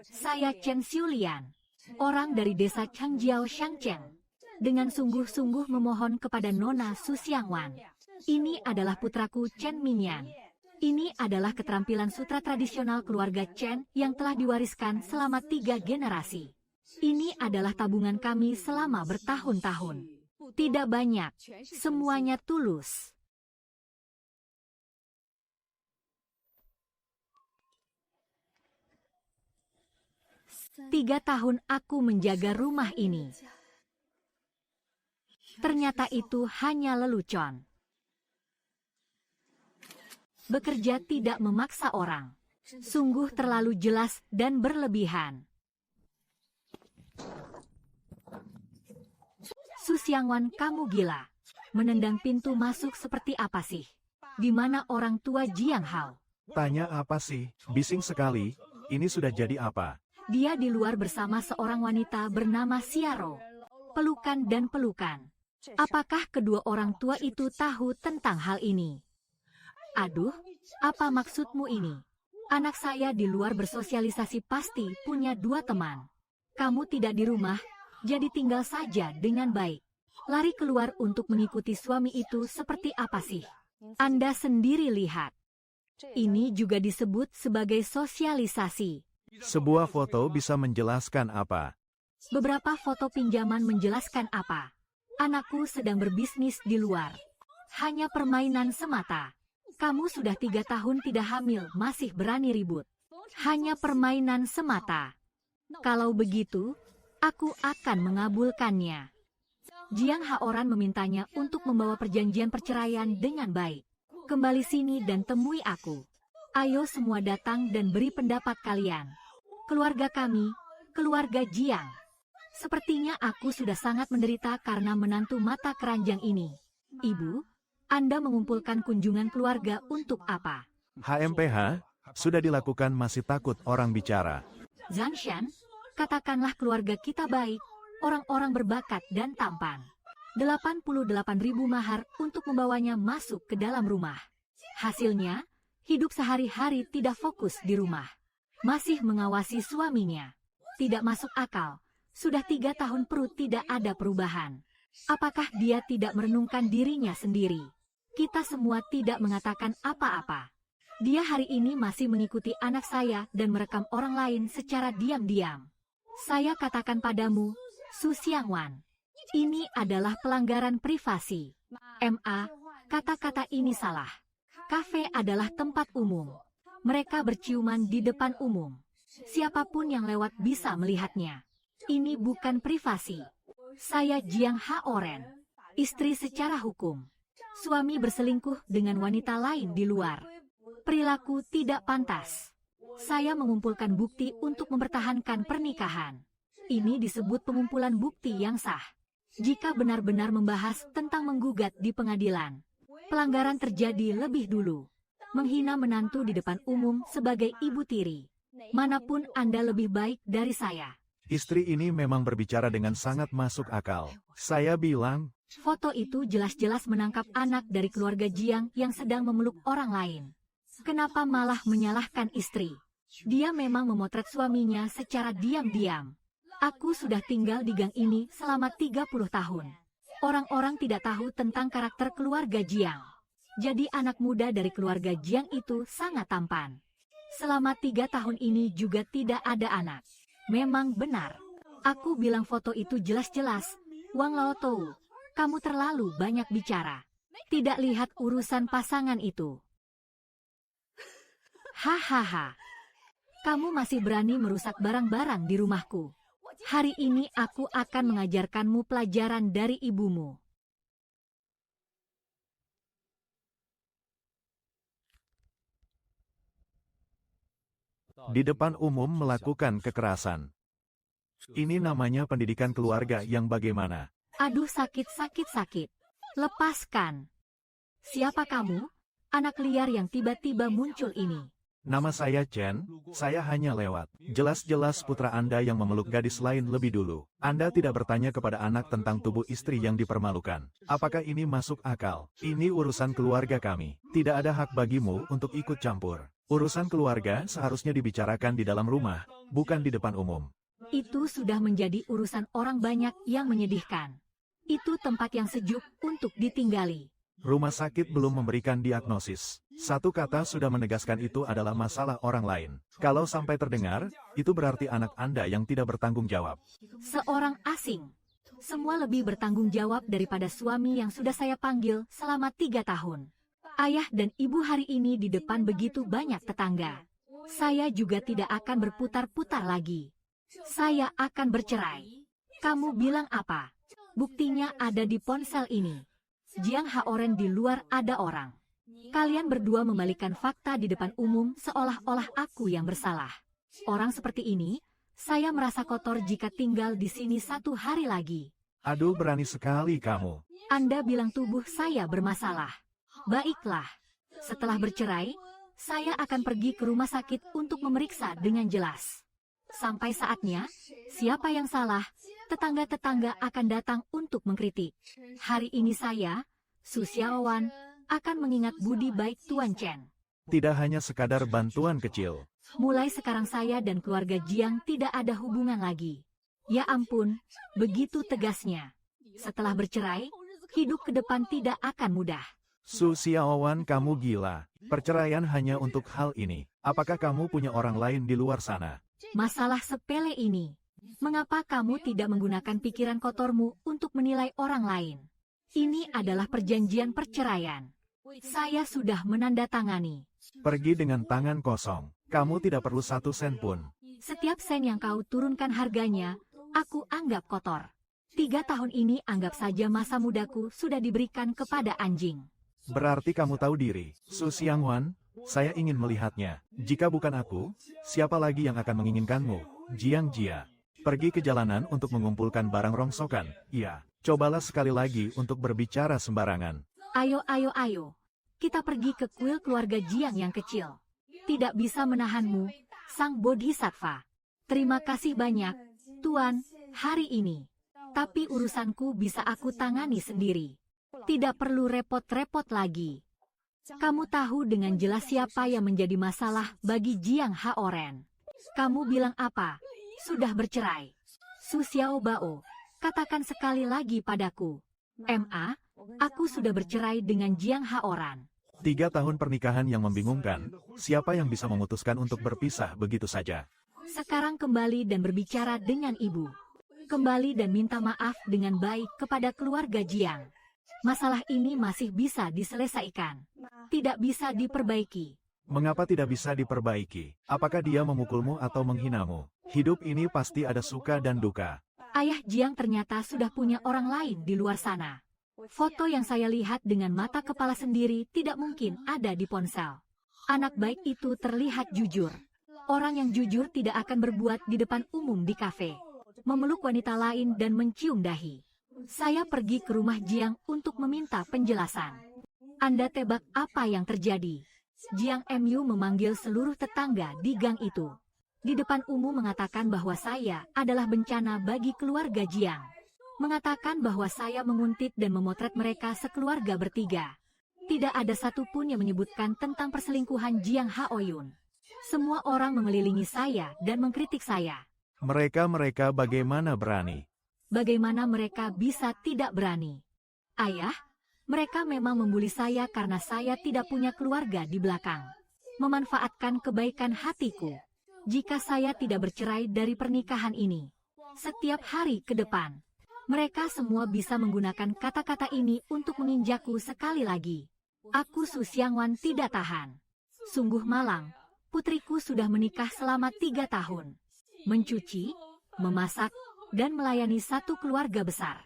Saya Chen Xiulian, orang dari desa Changjiao Shangcheng. Dengan sungguh-sungguh memohon kepada Nona Su Xiangwan. Ini adalah putraku Chen Mingyan. Ini adalah keterampilan sutra tradisional keluarga Chen yang telah diwariskan selama 3 generasi. Ini adalah tabungan kami selama bertahun-tahun. Tidak banyak, semuanya tulus. 3 tahun aku menjaga rumah ini. Ternyata itu hanya lelucon. Bekerja tidak memaksa orang. Sungguh terlalu jelas dan berlebihan. Su Xiangwan, kamu gila. Menendang pintu masuk seperti apa sih? Di mana orang tua Jiang Hao? Tanya apa sih? Bising sekali. Ini sudah jadi apa? Dia di luar bersama seorang wanita bernama Xiaro. Pelukan dan pelukan. Apakah kedua orang tua itu tahu tentang hal ini? Aduh, apa maksudmu ini? Anak saya di luar bersosialisasi pasti punya 2 teman. Kamu tidak di rumah, jadi tinggal saja dengan baik. Lari keluar untuk mengikuti suami itu seperti apa sih? Anda sendiri lihat. Ini juga disebut sebagai sosialisasi. Sebuah foto bisa menjelaskan apa? Beberapa foto pinjaman menjelaskan apa? Anakku sedang berbisnis di luar. Hanya permainan semata. Kamu sudah 3 tahun tidak hamil, masih berani ribut. Hanya permainan semata. Kalau begitu, aku akan mengabulkannya. Jiang Haoran memintanya untuk membawa perjanjian perceraian dengan baik. Kembali sini dan temui aku. Ayo semua datang dan beri pendapat kalian. Keluarga kami, keluarga Jiang. Sepertinya aku sudah sangat menderita karena menantu mata keranjang ini. Ibu, Anda mengumpulkan kunjungan keluarga untuk apa? HMPH, sudah dilakukan masih takut orang bicara. Zanshan, katakanlah keluarga kita baik, orang-orang berbakat dan tampan. 88.000 mahar untuk membawanya masuk ke dalam rumah. Hasilnya, hidup sehari-hari tidak fokus di rumah. Masih mengawasi suaminya. Tidak masuk akal. Sudah 3 tahun perut tidak ada perubahan. Apakah dia tidak merenungkan dirinya sendiri? Kita semua tidak mengatakan apa-apa. Dia hari ini masih mengikuti anak saya dan merekam orang lain secara diam-diam. Saya katakan padamu, Su Xiangwan, ini adalah pelanggaran privasi. MA, kata-kata ini salah. Kafe adalah tempat umum. Mereka berciuman di depan umum. Siapapun yang lewat bisa melihatnya. Ini bukan privasi. Saya Jiang Haoren, istri secara hukum. Suami berselingkuh dengan wanita lain di luar. Perilaku tidak pantas. Saya mengumpulkan bukti untuk mempertahankan pernikahan. Ini disebut pengumpulan bukti yang sah. Jika benar-benar membahas tentang menggugat di pengadilan, pelanggaran terjadi lebih dulu. Menghina menantu di depan umum sebagai ibu tiri. Manapun Anda lebih baik dari saya. Istri ini memang berbicara dengan sangat masuk akal. Saya bilang, foto itu jelas-jelas menangkap anak dari keluarga Jiang yang sedang memeluk orang lain. Kenapa malah menyalahkan istri? Dia memang memotret suaminya secara diam-diam. Aku sudah tinggal di gang ini selama 30 tahun. Orang-orang tidak tahu tentang karakter keluarga Jiang. Jadi anak muda dari keluarga Jiang itu sangat tampan. Selama 3 tahun ini juga tidak ada anak. Memang benar. Aku bilang foto itu jelas-jelas. Wang Laotou, kamu terlalu banyak bicara. Tidak lihat urusan pasangan itu. Hahaha. Kamu masih berani merusak barang-barang di rumahku. Hari ini aku akan mengajarkanmu pelajaran dari ibumu. di depan umum melakukan kekerasan. Ini namanya pendidikan keluarga yang bagaimana? Aduh, sakit. Lepaskan. Siapa kamu? Anak liar yang tiba-tiba muncul ini. Nama saya Chen, saya hanya lewat. Jelas-jelas putra Anda yang memeluk gadis lain lebih dulu. Anda tidak bertanya kepada anak tentang tubuh istri yang dipermalukan. Apakah ini masuk akal? Ini urusan keluarga kami. Tidak ada hak bagimu untuk ikut campur. Urusan keluarga seharusnya dibicarakan di dalam rumah, bukan di depan umum. Itu sudah menjadi urusan orang banyak yang menyedihkan. Itu tempat yang sejuk untuk ditinggali. Rumah sakit belum memberikan diagnosis. Satu kata sudah menegaskan itu adalah masalah orang lain. Kalau sampai terdengar, itu berarti anak Anda yang tidak bertanggung jawab. Seorang asing. Semua lebih bertanggung jawab daripada suami yang sudah saya panggil selama 3 tahun. Ayah dan ibu hari ini di depan begitu banyak tetangga. Saya juga tidak akan berputar-putar lagi. Saya akan bercerai. Kamu bilang apa? Buktinya ada di ponsel ini. Jiang Haoren di luar ada orang. Kalian berdua membalikan fakta di depan umum seolah-olah aku yang bersalah. Orang seperti ini, saya merasa kotor jika tinggal di sini 1 hari lagi. Aduh, berani sekali kamu. Anda bilang tubuh saya bermasalah. Baiklah. Setelah bercerai, saya akan pergi ke rumah sakit untuk memeriksa dengan jelas. Sampai saatnya, siapa yang salah, tetangga-tetangga akan datang untuk mengkritik. Hari ini saya, Su Xiaowan, akan mengingat budi baik Tuan Chen. Tidak hanya sekadar bantuan kecil. Mulai sekarang saya dan keluarga Jiang tidak ada hubungan lagi. Ya ampun, begitu tegasnya. Setelah bercerai, hidup ke depan tidak akan mudah. Su Xiaowan, kamu gila. Perceraian hanya untuk hal ini. Apakah kamu punya orang lain di luar sana? Masalah sepele ini. Mengapa kamu tidak menggunakan pikiran kotormu untuk menilai orang lain? Ini adalah perjanjian perceraian. Saya sudah menandatangani. Pergi dengan tangan kosong. Kamu tidak perlu 1 sen pun. Setiap sen yang kau turunkan harganya, aku anggap kotor. 3 tahun ini anggap saja masa mudaku sudah diberikan kepada anjing. Berarti kamu tahu diri. Su Xiangwan, saya ingin melihatnya. Jika bukan aku, siapa lagi yang akan menginginkanmu? Jiang Jia. Pergi ke jalanan untuk mengumpulkan barang rongsokan. Iya, cobalah sekali lagi untuk berbicara sembarangan. Ayo, ayo, ayo. Kita pergi ke kuil keluarga Jiang yang kecil. Tidak bisa menahanmu, sang bodhisattva. Terima kasih banyak, Tuan, hari ini. Tapi urusanku bisa aku tangani sendiri. Tidak perlu repot-repot lagi. Kamu tahu dengan jelas siapa yang menjadi masalah bagi Jiang Haoren. Kamu bilang apa? Sudah bercerai. Su Xiaobao, katakan sekali lagi padaku. Ma, aku sudah bercerai dengan Jiang Haoran. 3 tahun pernikahan yang membingungkan. Siapa yang bisa memutuskan untuk berpisah begitu saja? Sekarang kembali dan berbicara dengan ibu. Kembali dan minta maaf dengan baik kepada keluarga Jiang. Masalah ini masih bisa diselesaikan. Tidak bisa diperbaiki. Mengapa tidak bisa diperbaiki? Apakah dia memukulmu atau menghinamu? Hidup ini pasti ada suka dan duka. Ayah Jiang ternyata sudah punya orang lain di luar sana. Foto yang saya lihat dengan mata kepala sendiri tidak mungkin ada di ponsel. Anak baik itu terlihat jujur. Orang yang jujur tidak akan berbuat di depan umum di kafe. Memeluk wanita lain dan mencium dahi. Saya pergi ke rumah Jiang untuk meminta penjelasan. Anda tebak apa yang terjadi? Jiang Mu memanggil seluruh tetangga di gang itu. Di depan umum mengatakan bahwa saya adalah bencana bagi keluarga Jiang. Mengatakan bahwa saya menguntit dan memotret mereka sekeluarga bertiga. Tidak ada satupun yang menyebutkan tentang perselingkuhan Jiang Haoyun. Semua orang mengelilingi saya dan mengkritik saya. Mereka bagaimana berani? Bagaimana mereka bisa tidak berani? Ayah, mereka memang membuli saya karena saya tidak punya keluarga di belakang. Memanfaatkan kebaikan hatiku. Jika saya tidak bercerai dari pernikahan ini, setiap hari ke depan, mereka semua bisa menggunakan kata-kata ini untuk menginjakku sekali lagi. Aku Su Xiangwan tidak tahan. Sungguh malang, putriku sudah menikah selama 3 tahun. Mencuci, memasak, dan melayani satu keluarga besar.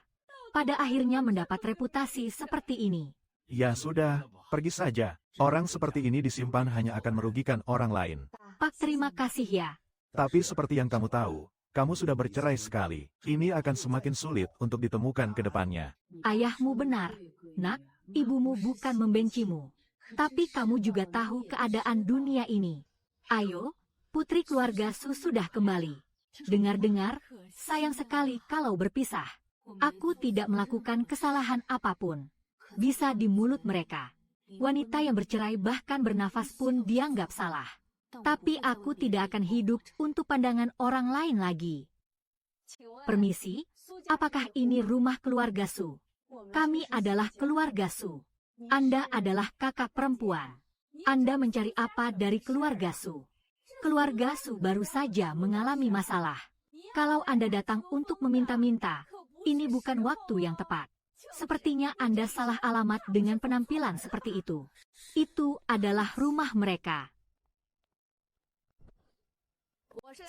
Pada akhirnya mendapat reputasi seperti ini. Ya sudah, pergi saja. Orang seperti ini disimpan hanya akan merugikan orang lain. Pak, terima kasih ya. Tapi seperti yang kamu tahu, kamu sudah bercerai sekali. Ini akan semakin sulit untuk ditemukan ke depannya. Ayahmu benar, nak. Ibumu bukan membencimu. Tapi kamu juga tahu keadaan dunia ini. Ayo, putri keluarga Su sudah kembali. Dengar-dengar, sayang sekali kalau berpisah. Aku tidak melakukan kesalahan apapun. Bisa di mulut mereka. Wanita yang bercerai bahkan bernafas pun dianggap salah. Tapi aku tidak akan hidup untuk pandangan orang lain lagi. Permisi, apakah ini rumah keluarga Su? Kami adalah keluarga Su. Anda adalah kakak perempuan. Anda mencari apa dari keluarga Su? Keluarga Su baru saja mengalami masalah. Kalau Anda datang untuk meminta-minta, ini bukan waktu yang tepat. Sepertinya Anda salah alamat dengan penampilan seperti itu. Itu adalah rumah mereka.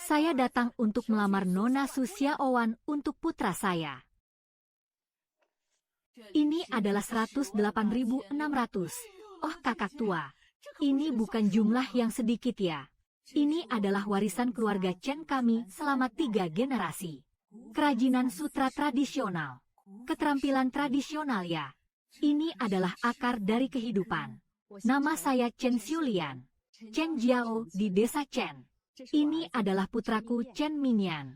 Saya datang untuk melamar Nona Su Xiaowan untuk putra saya. Ini adalah 108.600. Oh kakak tua, ini bukan jumlah yang sedikit ya. Ini adalah warisan keluarga Chen kami selama 3 generasi. Kerajinan sutra tradisional. Keterampilan tradisional ya. Ini adalah akar dari kehidupan. Nama saya Chen Xiulian. Chen Jiao di desa Chen. Ini adalah putraku Chen Minyan.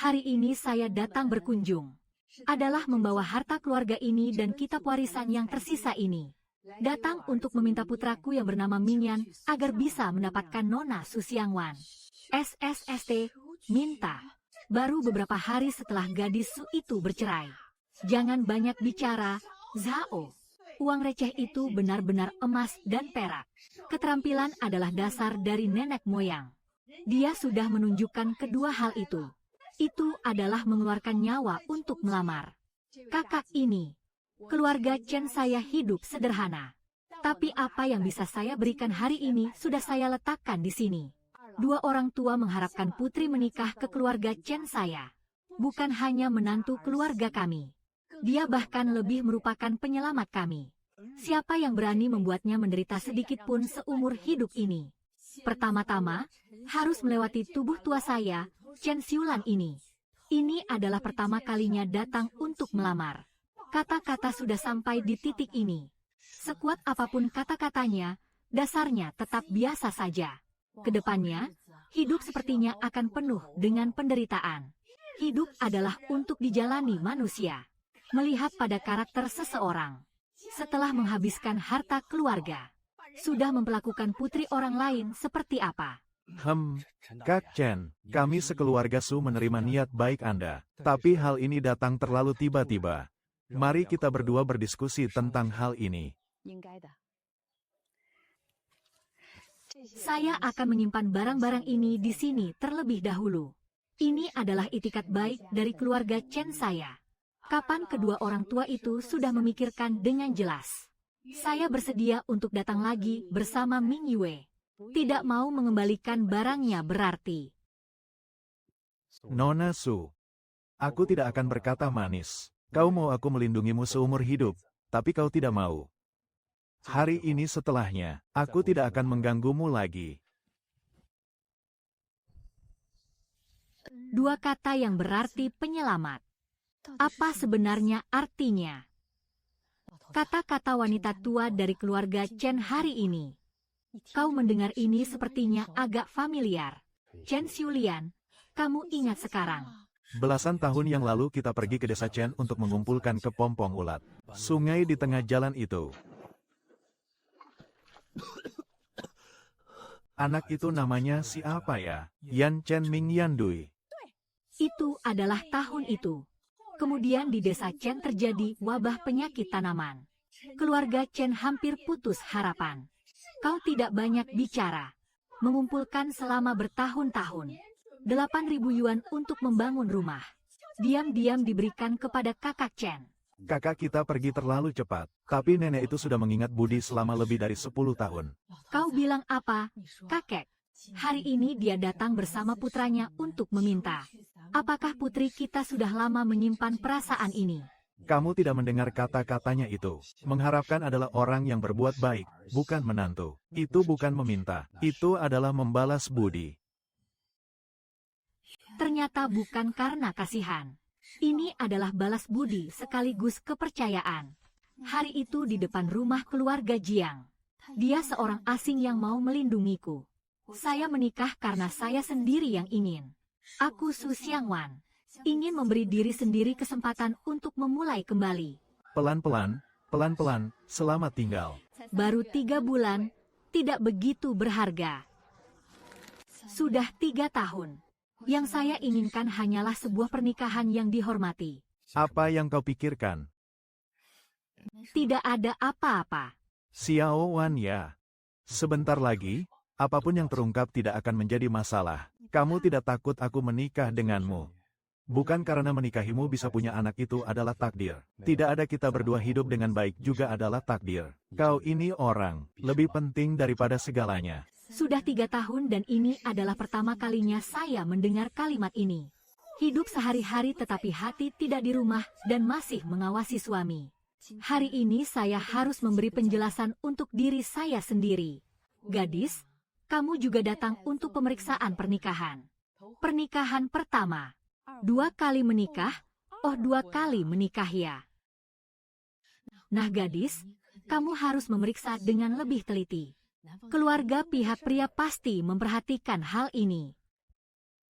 Hari ini saya datang berkunjung. Adalah membawa harta keluarga ini dan kitab warisan yang tersisa ini. Datang untuk meminta putraku yang bernama Minyan agar bisa mendapatkan Nona Su Xiangwan. SSST, minta. Baru beberapa hari setelah gadis Su itu bercerai. Jangan banyak bicara, Zhao. Uang receh itu benar-benar emas dan perak. Keterampilan adalah dasar dari nenek moyang. Dia sudah menunjukkan kedua hal itu. Itu adalah mengeluarkan nyawa untuk melamar. Kakak ini, keluarga Chen saya hidup sederhana. Tapi apa yang bisa saya berikan hari ini sudah saya letakkan di sini. 2 orang tua mengharapkan putri menikah ke keluarga Chen saya. Bukan hanya menantu keluarga kami. Dia bahkan lebih merupakan penyelamat kami. Siapa yang berani membuatnya menderita sedikit pun seumur hidup ini? Pertama-tama, harus melewati tubuh tua saya, Chen Xiulan ini. Ini adalah pertama kalinya datang untuk melamar. Kata-kata sudah sampai di titik ini. Sekuat apapun kata-katanya, dasarnya tetap biasa saja. Kedepannya, hidup sepertinya akan penuh dengan penderitaan. Hidup adalah untuk dijalani manusia. Melihat pada karakter seseorang. Setelah menghabiskan harta keluarga, sudah memperlakukan putri orang lain seperti apa? Kak Chen, kami sekeluarga Su menerima niat baik Anda. Tapi hal ini datang terlalu tiba-tiba. Mari kita berdua berdiskusi tentang hal ini. Saya akan menyimpan barang-barang ini di sini terlebih dahulu. Ini adalah itikat baik dari keluarga Chen saya. Kapan kedua orang tua itu sudah memikirkan dengan jelas. Saya bersedia untuk datang lagi bersama Ming Yue. Tidak mau mengembalikan barangnya berarti. Nona Su, aku tidak akan berkata manis. Kau mau aku melindungimu seumur hidup, tapi kau tidak mau. Hari ini setelahnya, aku tidak akan mengganggumu lagi. 2 kata yang berarti penyelamat. Apa sebenarnya artinya? Kata-kata wanita tua dari keluarga Chen hari ini. Kau mendengar ini sepertinya agak familiar. Chen Xiulian, kamu ingat sekarang. Belasan tahun yang lalu kita pergi ke desa Chen untuk mengumpulkan kepompong ulat. Sungai di tengah jalan itu. Anak itu namanya siapa ya? Yan Chen Ming Yandui. Itu adalah tahun itu. Kemudian di desa Chen terjadi wabah penyakit tanaman. Keluarga Chen hampir putus harapan. Kau tidak banyak bicara. Mengumpulkan selama bertahun-tahun. 8.000 yuan untuk membangun rumah. Diam-diam diberikan kepada kakak Chen. Kakak kita pergi terlalu cepat. Tapi nenek itu sudah mengingat budi selama lebih dari 10 tahun. Kau bilang apa, kakek? Hari ini dia datang bersama putranya untuk meminta. Apakah putri kita sudah lama menyimpan perasaan ini? Kamu tidak mendengar kata-katanya itu. Mengharapkan adalah orang yang berbuat baik, bukan menantu. Itu bukan meminta. Itu adalah membalas budi. Ternyata bukan karena kasihan. Ini adalah balas budi sekaligus kepercayaan. Hari itu di depan rumah keluarga Jiang. Dia seorang asing yang mau melindungiku. Saya menikah karena saya sendiri yang ingin. Aku Su Xiangwan. Ingin memberi diri sendiri kesempatan untuk memulai kembali. Pelan-pelan, pelan-pelan, selamat tinggal. baru 3 bulan, tidak begitu berharga. Sudah 3 tahun. Yang saya inginkan hanyalah sebuah pernikahan yang dihormati. Apa yang kau pikirkan? Tidak ada apa-apa. Xiao Wan ya. Sebentar lagi, apapun yang terungkap tidak akan menjadi masalah. Kamu tidak takut aku menikah denganmu? Bukan karena menikahimu bisa punya anak itu adalah takdir. Tidak ada kita berdua hidup dengan baik juga adalah takdir. Kau ini orang, lebih penting daripada segalanya. Sudah 3 tahun dan ini adalah pertama kalinya saya mendengar kalimat ini. Hidup sehari-hari tetapi hati tidak di rumah dan masih mengawasi suami. Hari ini saya harus memberi penjelasan untuk diri saya sendiri. Gadis, kamu juga datang untuk pemeriksaan pernikahan. Pernikahan pertama. 2 kali menikah, 2 kali menikah ya. Nah gadis, kamu harus memeriksa dengan lebih teliti. Keluarga pihak pria pasti memperhatikan hal ini.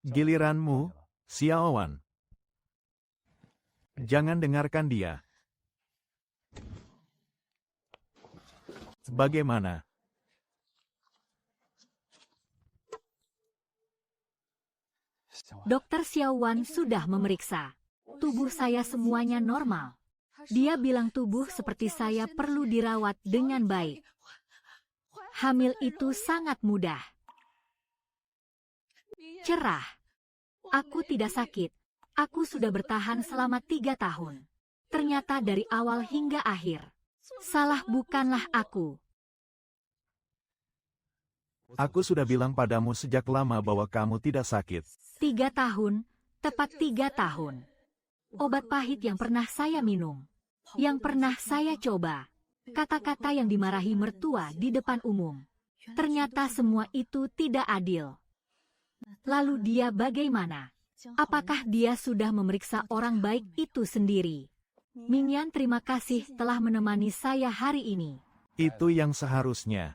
Giliranmu, Xiao Wan. Jangan dengarkan dia. Bagaimana? Dokter Xiao Wan sudah memeriksa. Tubuh saya semuanya normal. Dia bilang tubuh seperti saya perlu dirawat dengan baik. Hamil itu sangat mudah. Cerah. Aku tidak sakit. Aku sudah bertahan selama 3 tahun. Ternyata dari awal hingga akhir. Salah bukanlah aku. Aku sudah bilang padamu sejak lama bahwa kamu tidak sakit. 3 tahun, tepat 3 tahun. Obat pahit yang pernah saya minum. Yang pernah saya coba. Kata-kata yang dimarahi mertua di depan umum. Ternyata semua itu tidak adil. Lalu dia bagaimana? Apakah dia sudah memeriksa orang baik itu sendiri? Mingyan terima kasih telah menemani saya hari ini. Itu yang seharusnya.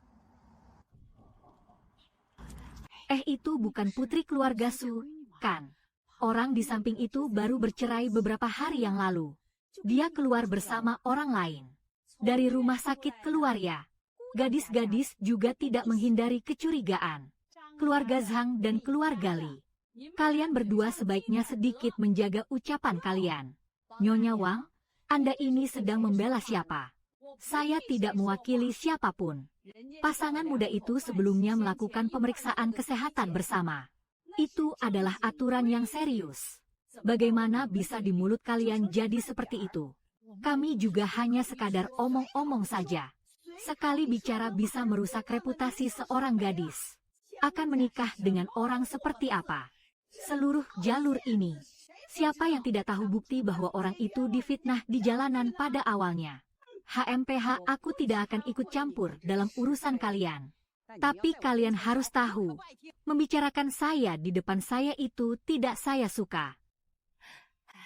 Itu bukan putri keluarga Su, kan? Orang di samping itu baru bercerai beberapa hari yang lalu. Dia keluar bersama orang lain. Dari rumah sakit keluar ya. Gadis-gadis juga tidak menghindari kecurigaan. Keluarga Zhang dan keluarga Li. Kalian berdua sebaiknya sedikit menjaga ucapan kalian. Nyonya Wang, Anda ini sedang membela siapa? Saya tidak mewakili siapapun. Pasangan muda itu sebelumnya melakukan pemeriksaan kesehatan bersama. Itu adalah aturan yang serius. Bagaimana bisa di mulut kalian jadi seperti itu? Kami juga hanya sekadar omong-omong saja. Sekali bicara bisa merusak reputasi seorang gadis. Akan menikah dengan orang seperti apa? Seluruh jalur ini. Siapa yang tidak tahu bukti bahwa orang itu difitnah di jalanan pada awalnya? HMPH aku tidak akan ikut campur dalam urusan kalian. Tapi kalian harus tahu, membicarakan saya di depan saya itu tidak saya suka.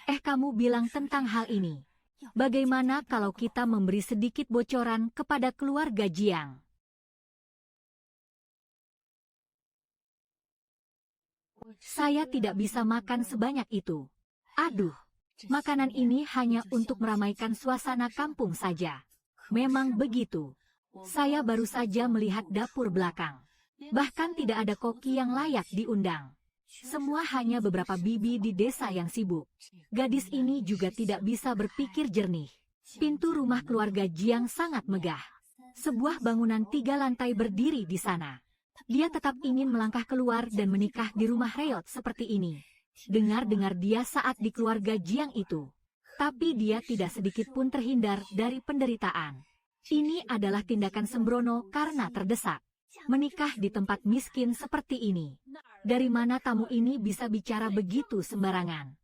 Kamu bilang tentang hal ini. Bagaimana kalau kita memberi sedikit bocoran kepada keluarga Jiang? Saya tidak bisa makan sebanyak itu. Aduh, makanan ini hanya untuk meramaikan suasana kampung saja. Memang begitu. Saya baru saja melihat dapur belakang. Bahkan tidak ada koki yang layak diundang. Semua hanya beberapa bibi di desa yang sibuk. Gadis ini juga tidak bisa berpikir jernih. Pintu rumah keluarga Jiang sangat megah. Sebuah bangunan 3 lantai berdiri di sana. Dia tetap ingin melangkah keluar dan menikah di rumah reot seperti ini. Dengar-dengar dia saat di keluarga Jiang itu. Tapi dia tidak sedikit pun terhindar dari penderitaan. Ini adalah tindakan sembrono karena terdesak. Menikah di tempat miskin seperti ini. Dari mana tamu ini bisa bicara begitu sembarangan?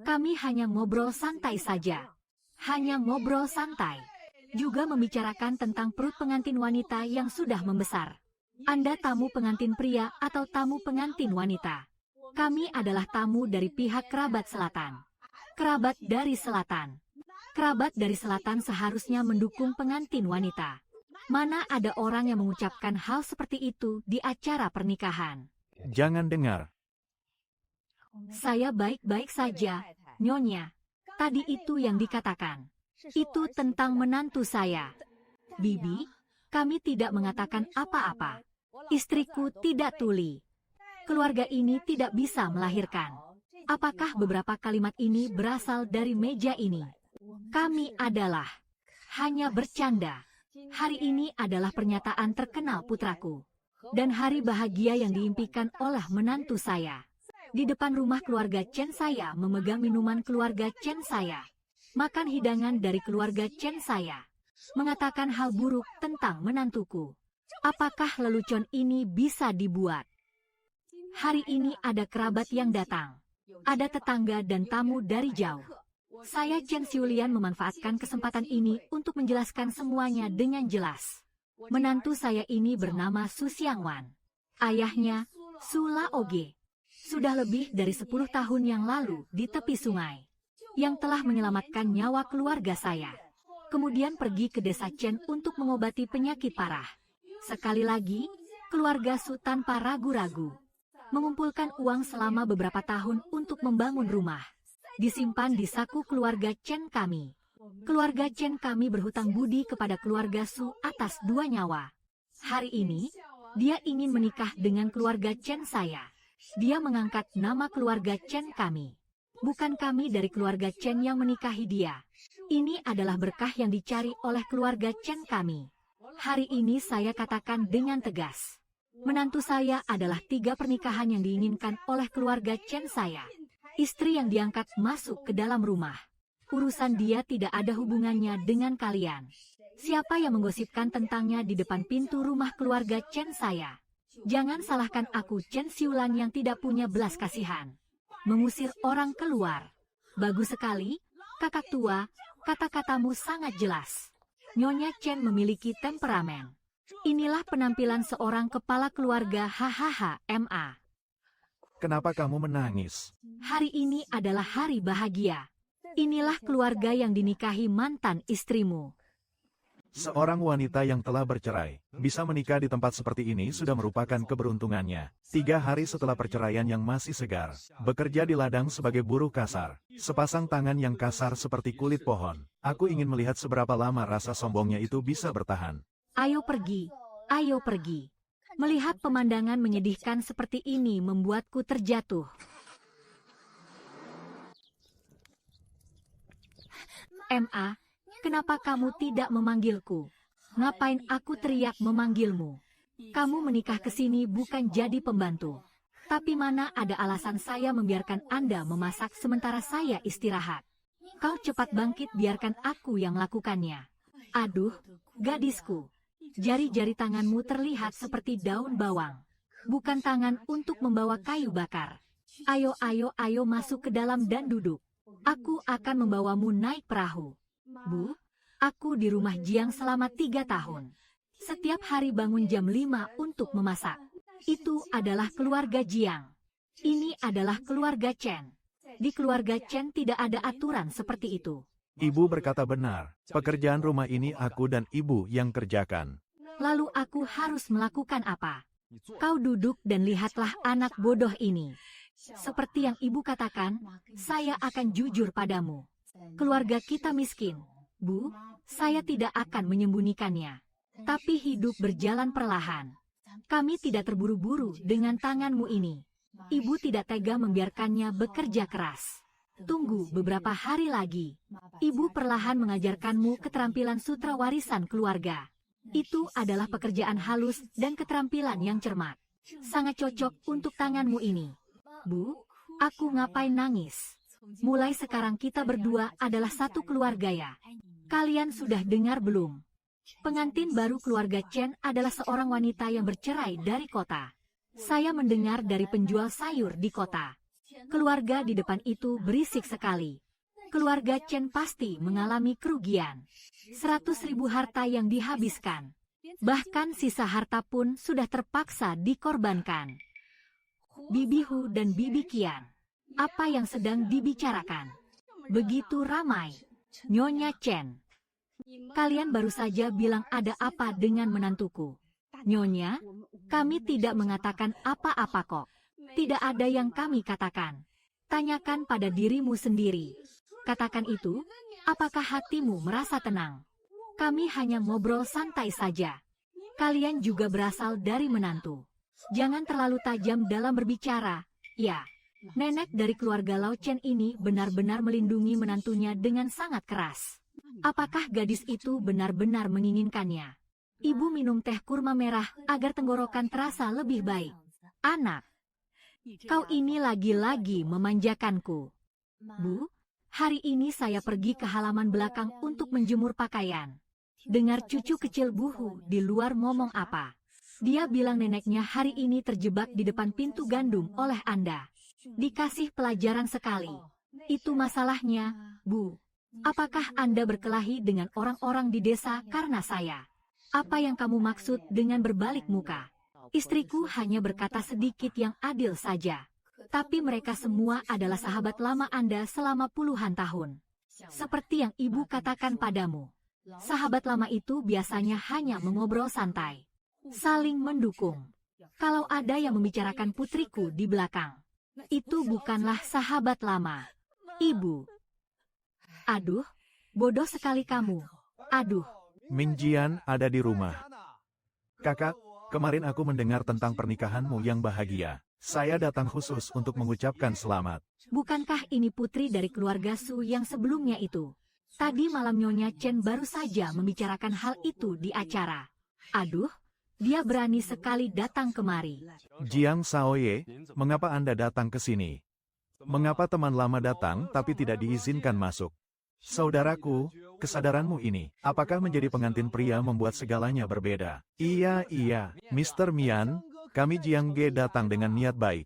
Kami hanya ngobrol santai saja. Hanya ngobrol santai. Juga membicarakan tentang perut pengantin wanita yang sudah membesar. Anda tamu pengantin pria atau tamu pengantin wanita? Kami adalah tamu dari pihak kerabat selatan. Kerabat dari selatan. Kerabat dari selatan seharusnya mendukung pengantin wanita. Mana ada orang yang mengucapkan hal seperti itu di acara pernikahan? Jangan dengar. Saya baik-baik saja, Nyonya. Tadi itu yang dikatakan. Itu tentang menantu saya. Bibi, Kami tidak mengatakan apa-apa. Istriku tidak tuli. Keluarga ini tidak bisa melahirkan. Apakah beberapa kalimat ini berasal dari meja ini? Kami adalah hanya bercanda. Hari ini adalah pernyataan terkenal putraku. Dan hari bahagia yang diimpikan oleh menantu saya. Di depan rumah keluarga Chen saya memegang minuman keluarga Chen saya. Makan hidangan dari keluarga Chen saya. Mengatakan hal buruk tentang menantuku. Apakah lelucon ini bisa dibuat? Hari ini ada kerabat yang datang. Ada tetangga dan tamu dari jauh. Saya Chen Xiulian memanfaatkan kesempatan ini untuk menjelaskan semuanya dengan jelas. Menantu saya ini bernama Su Xiangwan. Ayahnya, Su Laoge. Sudah lebih dari 10 tahun yang lalu di tepi sungai. Yang telah menyelamatkan nyawa keluarga saya. Kemudian pergi ke desa Chen untuk mengobati penyakit parah. Sekali lagi, keluarga Su tanpa ragu-ragu. Mengumpulkan uang selama beberapa tahun untuk membangun rumah. Disimpan di saku keluarga Chen kami. Keluarga Chen kami berhutang budi kepada keluarga Su atas 2 nyawa. Hari ini, dia ingin menikah dengan keluarga Chen saya. Dia mengangkat nama keluarga Chen kami. Bukan kami dari keluarga Chen yang menikahi dia. Ini adalah berkah yang dicari oleh keluarga Chen kami. Hari ini saya katakan dengan tegas. Menantu saya adalah 3 pernikahan yang diinginkan oleh keluarga Chen saya. Istri yang diangkat masuk ke dalam rumah. Urusan dia tidak ada hubungannya dengan kalian. Siapa yang menggosipkan tentangnya di depan pintu rumah keluarga Chen saya? Jangan salahkan aku Chen Xiulan yang tidak punya belas kasihan. Mengusir orang keluar. Bagus sekali, kakak tua, kata-katamu sangat jelas. Nyonya Chen memiliki temperamen. Inilah penampilan seorang kepala keluarga hahaha MA. Kenapa kamu menangis? Hari ini adalah hari bahagia. Inilah keluarga yang dinikahi mantan istrimu. Seorang wanita yang telah bercerai, bisa menikah di tempat seperti ini sudah merupakan keberuntungannya. 3 hari setelah perceraian yang masih segar, bekerja di ladang sebagai buruh kasar. Sepasang tangan yang kasar seperti kulit pohon. Aku ingin melihat seberapa lama rasa sombongnya itu bisa bertahan. Ayo pergi, ayo pergi. Melihat pemandangan menyedihkan seperti ini membuatku terjatuh. MA, kenapa kamu tidak memanggilku? Ngapain aku teriak memanggilmu? Kamu menikah ke sini bukan jadi pembantu. Tapi mana ada alasan saya membiarkan Anda memasak sementara saya istirahat? Kau cepat bangkit, biarkan aku yang lakukannya. Aduh, gadisku. Jari-jari tanganmu terlihat seperti daun bawang. Bukan tangan untuk membawa kayu bakar. Ayo, ayo, ayo masuk ke dalam dan duduk. Aku akan membawamu naik perahu. Bu, aku di rumah Jiang selama 3 tahun. Setiap hari bangun jam 5 untuk memasak. Itu adalah keluarga Jiang. Ini adalah keluarga Chen. Di keluarga Chen tidak ada aturan seperti itu. Ibu berkata benar, pekerjaan rumah ini aku dan ibu yang kerjakan. Lalu aku harus melakukan apa? Kau duduk dan lihatlah anak bodoh ini. Seperti yang ibu katakan, saya akan jujur padamu. Keluarga kita miskin. Bu, saya tidak akan menyembunyikannya. Tapi hidup berjalan perlahan. Kami tidak terburu-buru dengan tanganmu ini. Ibu tidak tega membiarkannya bekerja keras. Tunggu beberapa hari lagi. Ibu perlahan mengajarkanmu keterampilan sutra warisan keluarga. Itu adalah pekerjaan halus dan keterampilan yang cermat. Sangat cocok untuk tanganmu ini. Bu, aku ngapain nangis? Mulai sekarang kita berdua adalah satu keluarga ya. Kalian sudah dengar belum? Pengantin baru keluarga Chen adalah seorang wanita yang bercerai dari kota. Saya mendengar dari penjual sayur di kota. Keluarga di depan itu berisik sekali. Keluarga Chen pasti mengalami kerugian. 100.000 harta yang dihabiskan. Bahkan sisa harta pun sudah terpaksa dikorbankan. Bibi Hu dan Bibi Qian, apa yang sedang dibicarakan? Begitu ramai. Nyonya Chen, kalian baru saja bilang ada apa dengan menantuku. Nyonya, kami tidak mengatakan apa-apa kok. Tidak ada yang kami katakan. Tanyakan pada dirimu sendiri. Katakan itu, apakah hatimu merasa tenang? Kami hanya ngobrol santai saja. Kalian juga berasal dari menantu. Jangan terlalu tajam dalam berbicara. Ya, nenek dari keluarga Lao Chen ini benar-benar melindungi menantunya dengan sangat keras. Apakah gadis itu benar-benar menginginkannya? Ibu minum teh kurma merah agar tenggorokan terasa lebih baik. Anak, kau ini lagi-lagi memanjakanku. Bu, hari ini saya pergi ke halaman belakang untuk menjemur pakaian. Dengar cucu kecil Buhu di luar ngomong apa. Dia bilang neneknya hari ini terjebak di depan pintu gandum oleh Anda. Dikasih pelajaran sekali. Itu masalahnya, Bu. Apakah Anda berkelahi dengan orang-orang di desa karena saya? Apa yang kamu maksud dengan berbalik muka? Istriku hanya berkata sedikit yang adil saja. Tapi mereka semua adalah sahabat lama Anda selama puluhan tahun. Seperti yang Ibu katakan padamu. Sahabat lama itu biasanya hanya mengobrol santai. Saling mendukung. Kalau ada yang membicarakan putriku di belakang, itu bukanlah sahabat lama. Ibu. Aduh, bodoh sekali kamu. Aduh. Ming Jian ada di rumah. Kakak, kemarin aku mendengar tentang pernikahanmu yang bahagia. Saya datang khusus untuk mengucapkan selamat. Bukankah ini putri dari keluarga Su yang sebelumnya itu? Tadi malam Nyonya Chen baru saja membicarakan hal itu di acara. Aduh, dia berani sekali datang kemari. Jiang Shaoye, mengapa Anda datang ke sini? Mengapa teman lama datang tapi tidak diizinkan masuk? Saudaraku, kesadaranmu ini, apakah menjadi pengantin pria membuat segalanya berbeda? Iya, Mr. Mian, kami Jiang Ge datang dengan niat baik.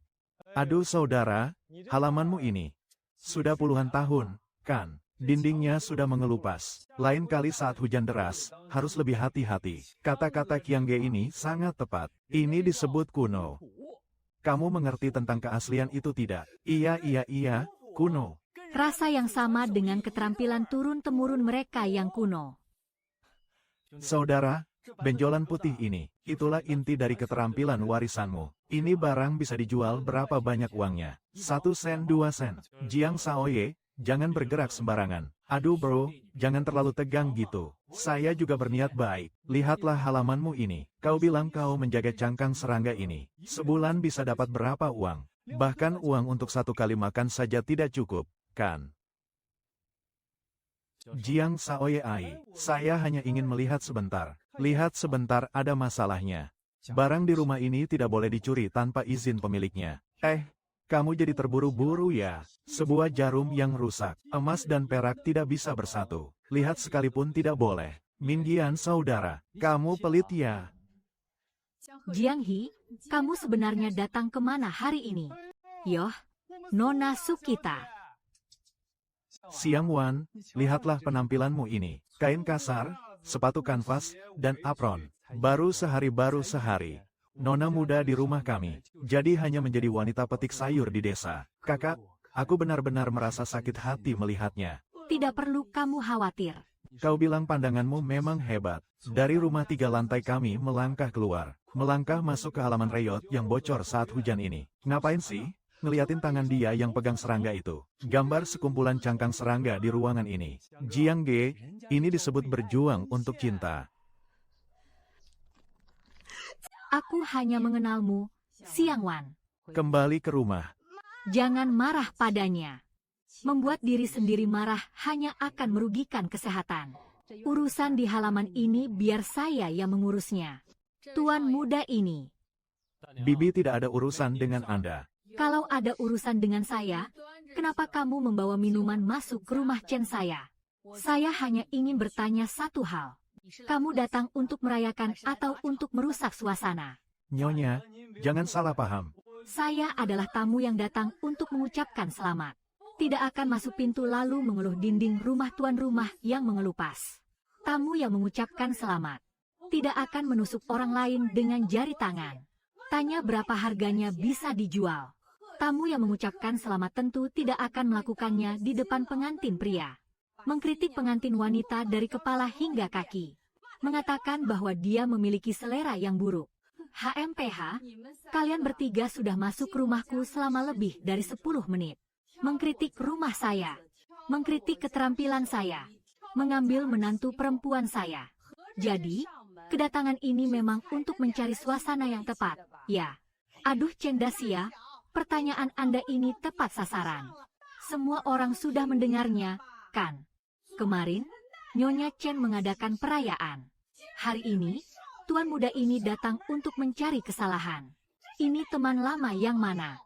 Aduh saudara, halamanmu ini sudah puluhan tahun, kan? Dindingnya sudah mengelupas. Lain kali saat hujan deras, harus lebih hati-hati. Kata-kata Qiang Ge ini sangat tepat. Ini disebut kuno. Kamu mengerti tentang keaslian itu tidak? Iya, kuno. Rasa yang sama dengan keterampilan turun-temurun mereka yang kuno. Saudara, benjolan putih ini, itulah inti dari keterampilan warisanmu. Ini barang bisa dijual berapa banyak uangnya? 1 sen, 2 sen. Jiang Shaoye, jangan bergerak sembarangan. Aduh bro, jangan terlalu tegang gitu. Saya juga berniat baik. Lihatlah halamanmu ini. Kau bilang kau menjaga cangkang serangga ini. Sebulan bisa dapat berapa uang? Bahkan uang untuk 1 kali makan saja tidak cukup, kan? Jiang Shaoye ai, saya hanya ingin melihat sebentar. Lihat sebentar, ada masalahnya. Barang di rumah ini tidak boleh dicuri tanpa izin pemiliknya. Kamu jadi terburu-buru ya. Sebuah jarum yang rusak, emas dan perak tidak bisa bersatu. Lihat sekalipun tidak boleh. Ming Jian saudara, kamu pelit ya. Jiang He, kamu sebenarnya datang kemana hari ini? Yoh, Nona Sukita. Siang Wan, lihatlah penampilanmu ini. Kain kasar, sepatu kanvas, dan apron. Baru sehari. Nona muda di rumah kami, jadi hanya menjadi wanita petik sayur di desa. Kakak, aku benar-benar merasa sakit hati melihatnya. Tidak perlu kamu khawatir. Kau bilang pandanganmu memang hebat. Dari rumah 3 lantai kami melangkah keluar. Melangkah masuk ke halaman reyot yang bocor saat hujan ini. Ngapain sih? Ngeliatin tangan dia yang pegang serangga itu. Gambar sekumpulan cangkang serangga di ruangan ini. Jiang Ge, ini disebut berjuang untuk cinta. Aku hanya mengenalmu, Siang Wan. Kembali ke rumah. Jangan marah padanya. Membuat diri sendiri marah hanya akan merugikan kesehatan. Urusan di halaman ini biar saya yang mengurusnya. Tuan muda ini. Bibi tidak ada urusan dengan Anda. Kalau ada urusan dengan saya, kenapa kamu membawa minuman masuk ke rumah Chen saya? Saya hanya ingin bertanya satu hal. Kamu datang untuk merayakan atau untuk merusak suasana? Nyonya, jangan salah paham. Saya adalah tamu yang datang untuk mengucapkan selamat. Tidak akan masuk pintu lalu mengeluh dinding rumah tuan rumah yang mengelupas. Tamu yang mengucapkan selamat tidak akan menusuk orang lain dengan jari tangan. Tanya berapa harganya bisa dijual. Tamu yang mengucapkan selamat tentu tidak akan melakukannya di depan pengantin pria. Mengkritik pengantin wanita dari kepala hingga kaki. Mengatakan bahwa dia memiliki selera yang buruk. HMPH, kalian bertiga sudah masuk rumahku selama lebih dari 10 menit. Mengkritik rumah saya. Mengkritik keterampilan saya. Mengambil menantu perempuan saya. Jadi, Kedatangan ini memang untuk mencari suasana yang tepat. Ya. Aduh Chen Daxia, pertanyaan Anda ini tepat sasaran. Semua orang sudah mendengarnya, kan? Kemarin, Nyonya Chen mengadakan perayaan. Hari ini, tuan muda ini datang untuk mencari kesalahan. Ini teman lama yang mana?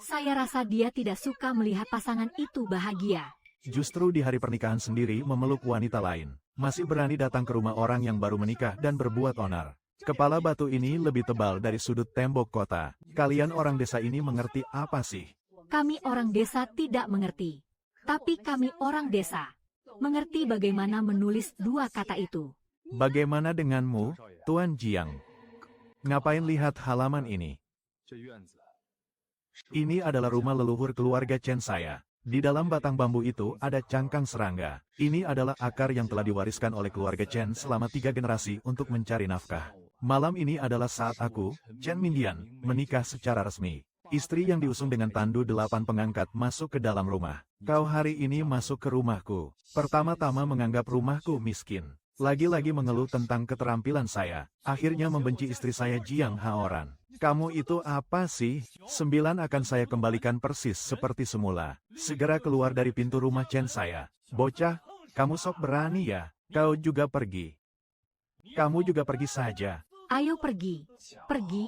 Saya rasa dia tidak suka melihat pasangan itu bahagia. Justru di hari pernikahan sendiri memeluk wanita lain. Masih berani datang ke rumah orang yang baru menikah dan berbuat onar. Kepala batu ini lebih tebal dari sudut tembok kota. Kalian orang desa ini mengerti apa sih? Kami orang desa tidak mengerti. Tapi kami orang desa mengerti bagaimana menulis dua kata itu. Bagaimana denganmu, Tuan Jiang? Ngapain lihat halaman ini? Ini adalah rumah leluhur keluarga Chen saya. Di dalam batang bambu itu ada cangkang serangga. Ini adalah akar yang telah diwariskan oleh keluarga Chen selama 3 generasi untuk mencari nafkah. Malam ini adalah saat aku, Chen Mindian, menikah secara resmi. Istri yang diusung dengan tandu 8 pengangkat masuk ke dalam rumah. Kau hari ini masuk ke rumahku. Pertama-tama menganggap rumahku miskin. Lagi-lagi mengeluh tentang keterampilan saya. Akhirnya membenci istri saya Jiang Haoran. Kamu itu apa sih? 9 akan saya kembalikan persis seperti semula. Segera keluar dari pintu rumah Chen saya. Bocah, kamu sok berani ya? Kau juga pergi. Kamu juga pergi saja. Ayo pergi. Pergi.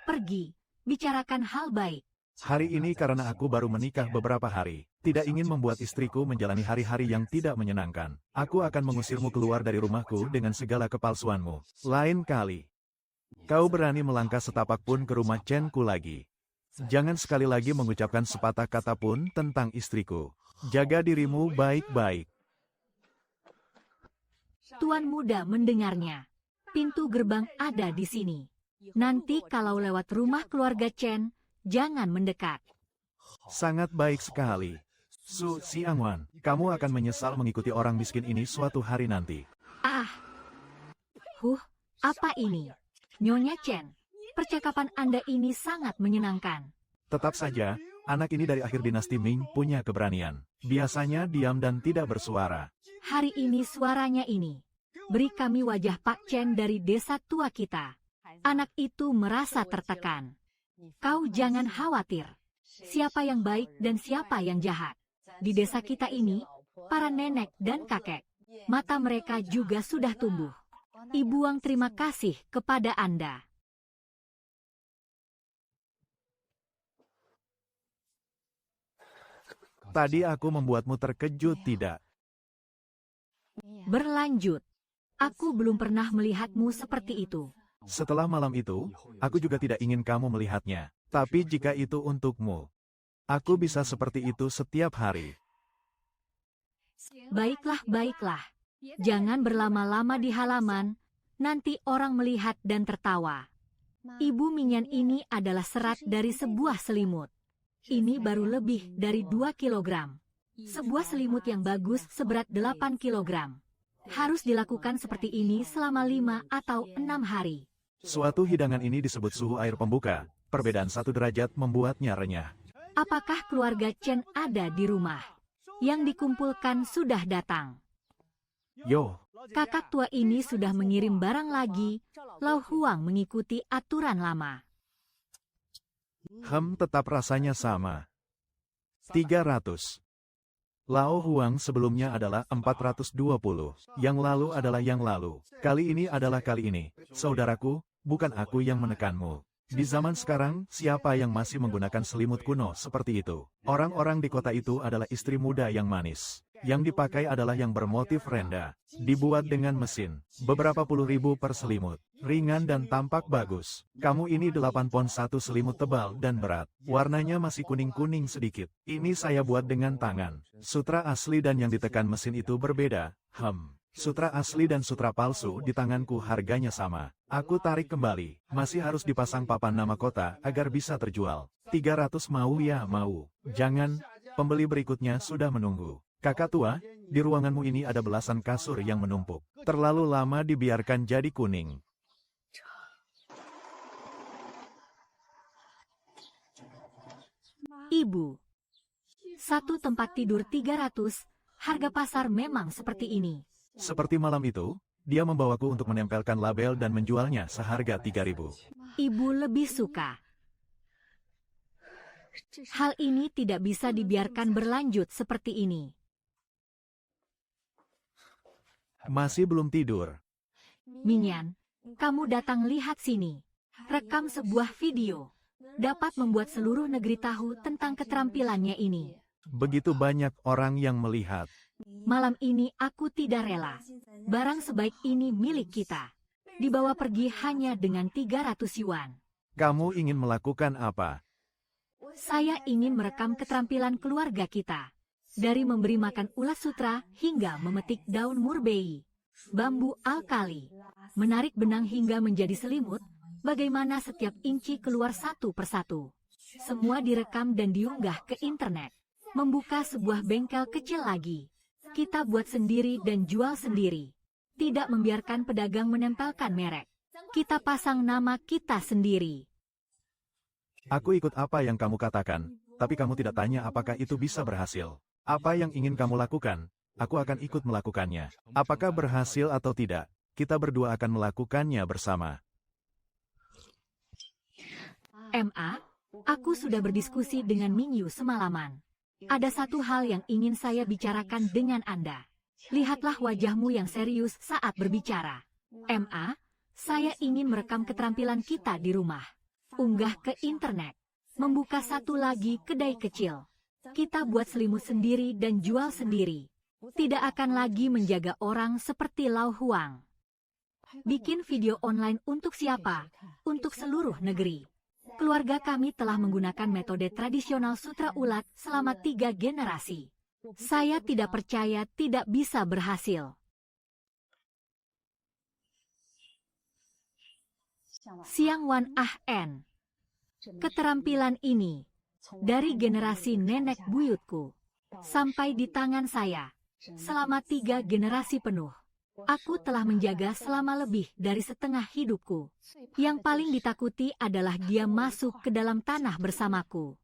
Pergi. Bicarakan hal baik. Hari ini karena aku baru menikah beberapa hari, tidak ingin membuat istriku menjalani hari-hari yang tidak menyenangkan. Aku akan mengusirmu keluar dari rumahku dengan segala kepalsuanmu. Lain kali, kau berani melangkah setapak pun ke rumah Chen-ku lagi. Jangan sekali lagi mengucapkan sepatah kata pun tentang istriku. Jaga dirimu baik-baik. Tuan muda mendengarnya. Pintu gerbang ada di sini. Nanti kalau lewat rumah keluarga Chen, jangan mendekat. Sangat baik sekali. Su Xiangwan, kamu akan menyesal mengikuti orang miskin ini suatu hari nanti. Apa ini? Nyonya Chen, percakapan Anda ini sangat menyenangkan. Tetap saja, anak ini dari akhir dinasti Ming punya keberanian. Biasanya diam dan tidak bersuara. Hari ini suaranya ini. Beri kami wajah Pak Chen dari desa tua kita. Anak itu merasa tertekan. Kau jangan khawatir. Siapa yang baik dan siapa yang jahat. Di desa kita ini, para nenek dan kakek, mata mereka juga sudah tumbuh. Ibu Wang terima kasih kepada Anda. Tadi aku membuatmu terkejut, tidak? Berlanjut. Aku belum pernah melihatmu seperti itu. Setelah malam itu, aku juga tidak ingin kamu melihatnya. Tapi jika itu untukmu, aku bisa seperti itu setiap hari. Baiklah. Jangan berlama-lama di halaman, nanti orang melihat dan tertawa. Ibu Minyan ini adalah serat dari sebuah selimut. Ini baru lebih dari 2 kilogram. Sebuah selimut yang bagus seberat 8 kilogram. Harus dilakukan seperti ini selama 5 atau 6 hari. Suatu hidangan ini disebut suhu air pembuka. Perbedaan 1 derajat membuatnya renyah. Apakah keluarga Chen ada di rumah? Yang dikumpulkan sudah datang. Yo, Kakak tua ini sudah mengirim barang lagi. Lau Huang mengikuti aturan lama. tetap rasanya sama. 300. Lao Huang sebelumnya adalah 420. Yang lalu adalah yang lalu. Kali ini adalah kali ini. Saudaraku, bukan aku yang menekanmu. Di zaman sekarang, siapa yang masih menggunakan selimut kuno seperti itu? Orang-orang di kota itu adalah istri muda yang manis. Yang dipakai adalah yang bermotif renda. Dibuat dengan mesin. Beberapa puluh ribu per selimut. Ringan dan tampak bagus. Kamu ini 8 pon 1 selimut tebal dan berat. Warnanya masih kuning-kuning sedikit. Ini saya buat dengan tangan. Sutra asli dan yang ditekan mesin itu berbeda. Sutra asli dan sutra palsu di tanganku harganya sama. Aku tarik kembali. Masih harus dipasang papan nama kota agar bisa terjual. 300 mau ya mau. Jangan, pembeli berikutnya sudah menunggu. Kakak tua, di ruanganmu ini ada belasan kasur yang menumpuk. Terlalu lama dibiarkan jadi kuning. Ibu. 1 tempat tidur 300, harga pasar memang seperti ini. Seperti malam itu, Dia membawaku untuk menempelkan label dan menjualnya seharga 3.000. Ibu lebih suka. Hal ini tidak bisa dibiarkan berlanjut seperti ini. Masih belum tidur. Minian, kamu datang lihat sini. Rekam sebuah video. Dapat membuat seluruh negeri tahu tentang keterampilannya ini. Begitu banyak orang yang melihat. Malam ini aku tidak rela. Barang sebaik ini milik kita. Dibawa pergi hanya dengan 300 yuan. Kamu ingin melakukan apa? Saya ingin merekam keterampilan keluarga kita. Dari memberi makan ulat sutra hingga memetik daun murbei, bambu alkali, menarik benang hingga menjadi selimut, bagaimana setiap inci keluar satu persatu. Semua direkam dan diunggah ke internet. Membuka sebuah bengkel kecil lagi. Kita buat sendiri dan jual sendiri. Tidak membiarkan pedagang menempelkan merek. Kita pasang nama kita sendiri. Aku ikut apa yang kamu katakan, tapi kamu tidak tanya apakah itu bisa berhasil. Apa yang ingin kamu lakukan, aku akan ikut melakukannya. Apakah berhasil atau tidak, kita berdua akan melakukannya bersama. MA, aku sudah berdiskusi dengan Mingyu semalaman. Ada satu hal yang ingin saya bicarakan dengan Anda. Lihatlah wajahmu yang serius saat berbicara. MA, saya ingin merekam keterampilan kita di rumah. Unggah ke internet. Membuka satu lagi kedai kecil. Kita buat selimut sendiri dan jual sendiri. Tidak akan lagi menjaga orang seperti Lau Huang. Bikin video online untuk siapa? Untuk seluruh negeri. Keluarga kami telah menggunakan metode tradisional sutra ulat selama 3 generasi. Saya tidak percaya tidak bisa berhasil. Siang Wan N. Keterampilan ini, dari generasi nenek buyutku, sampai di tangan saya, selama 3 generasi penuh. Aku telah menjaga selama lebih dari setengah hidupku. Yang paling ditakuti adalah dia masuk ke dalam tanah bersamaku.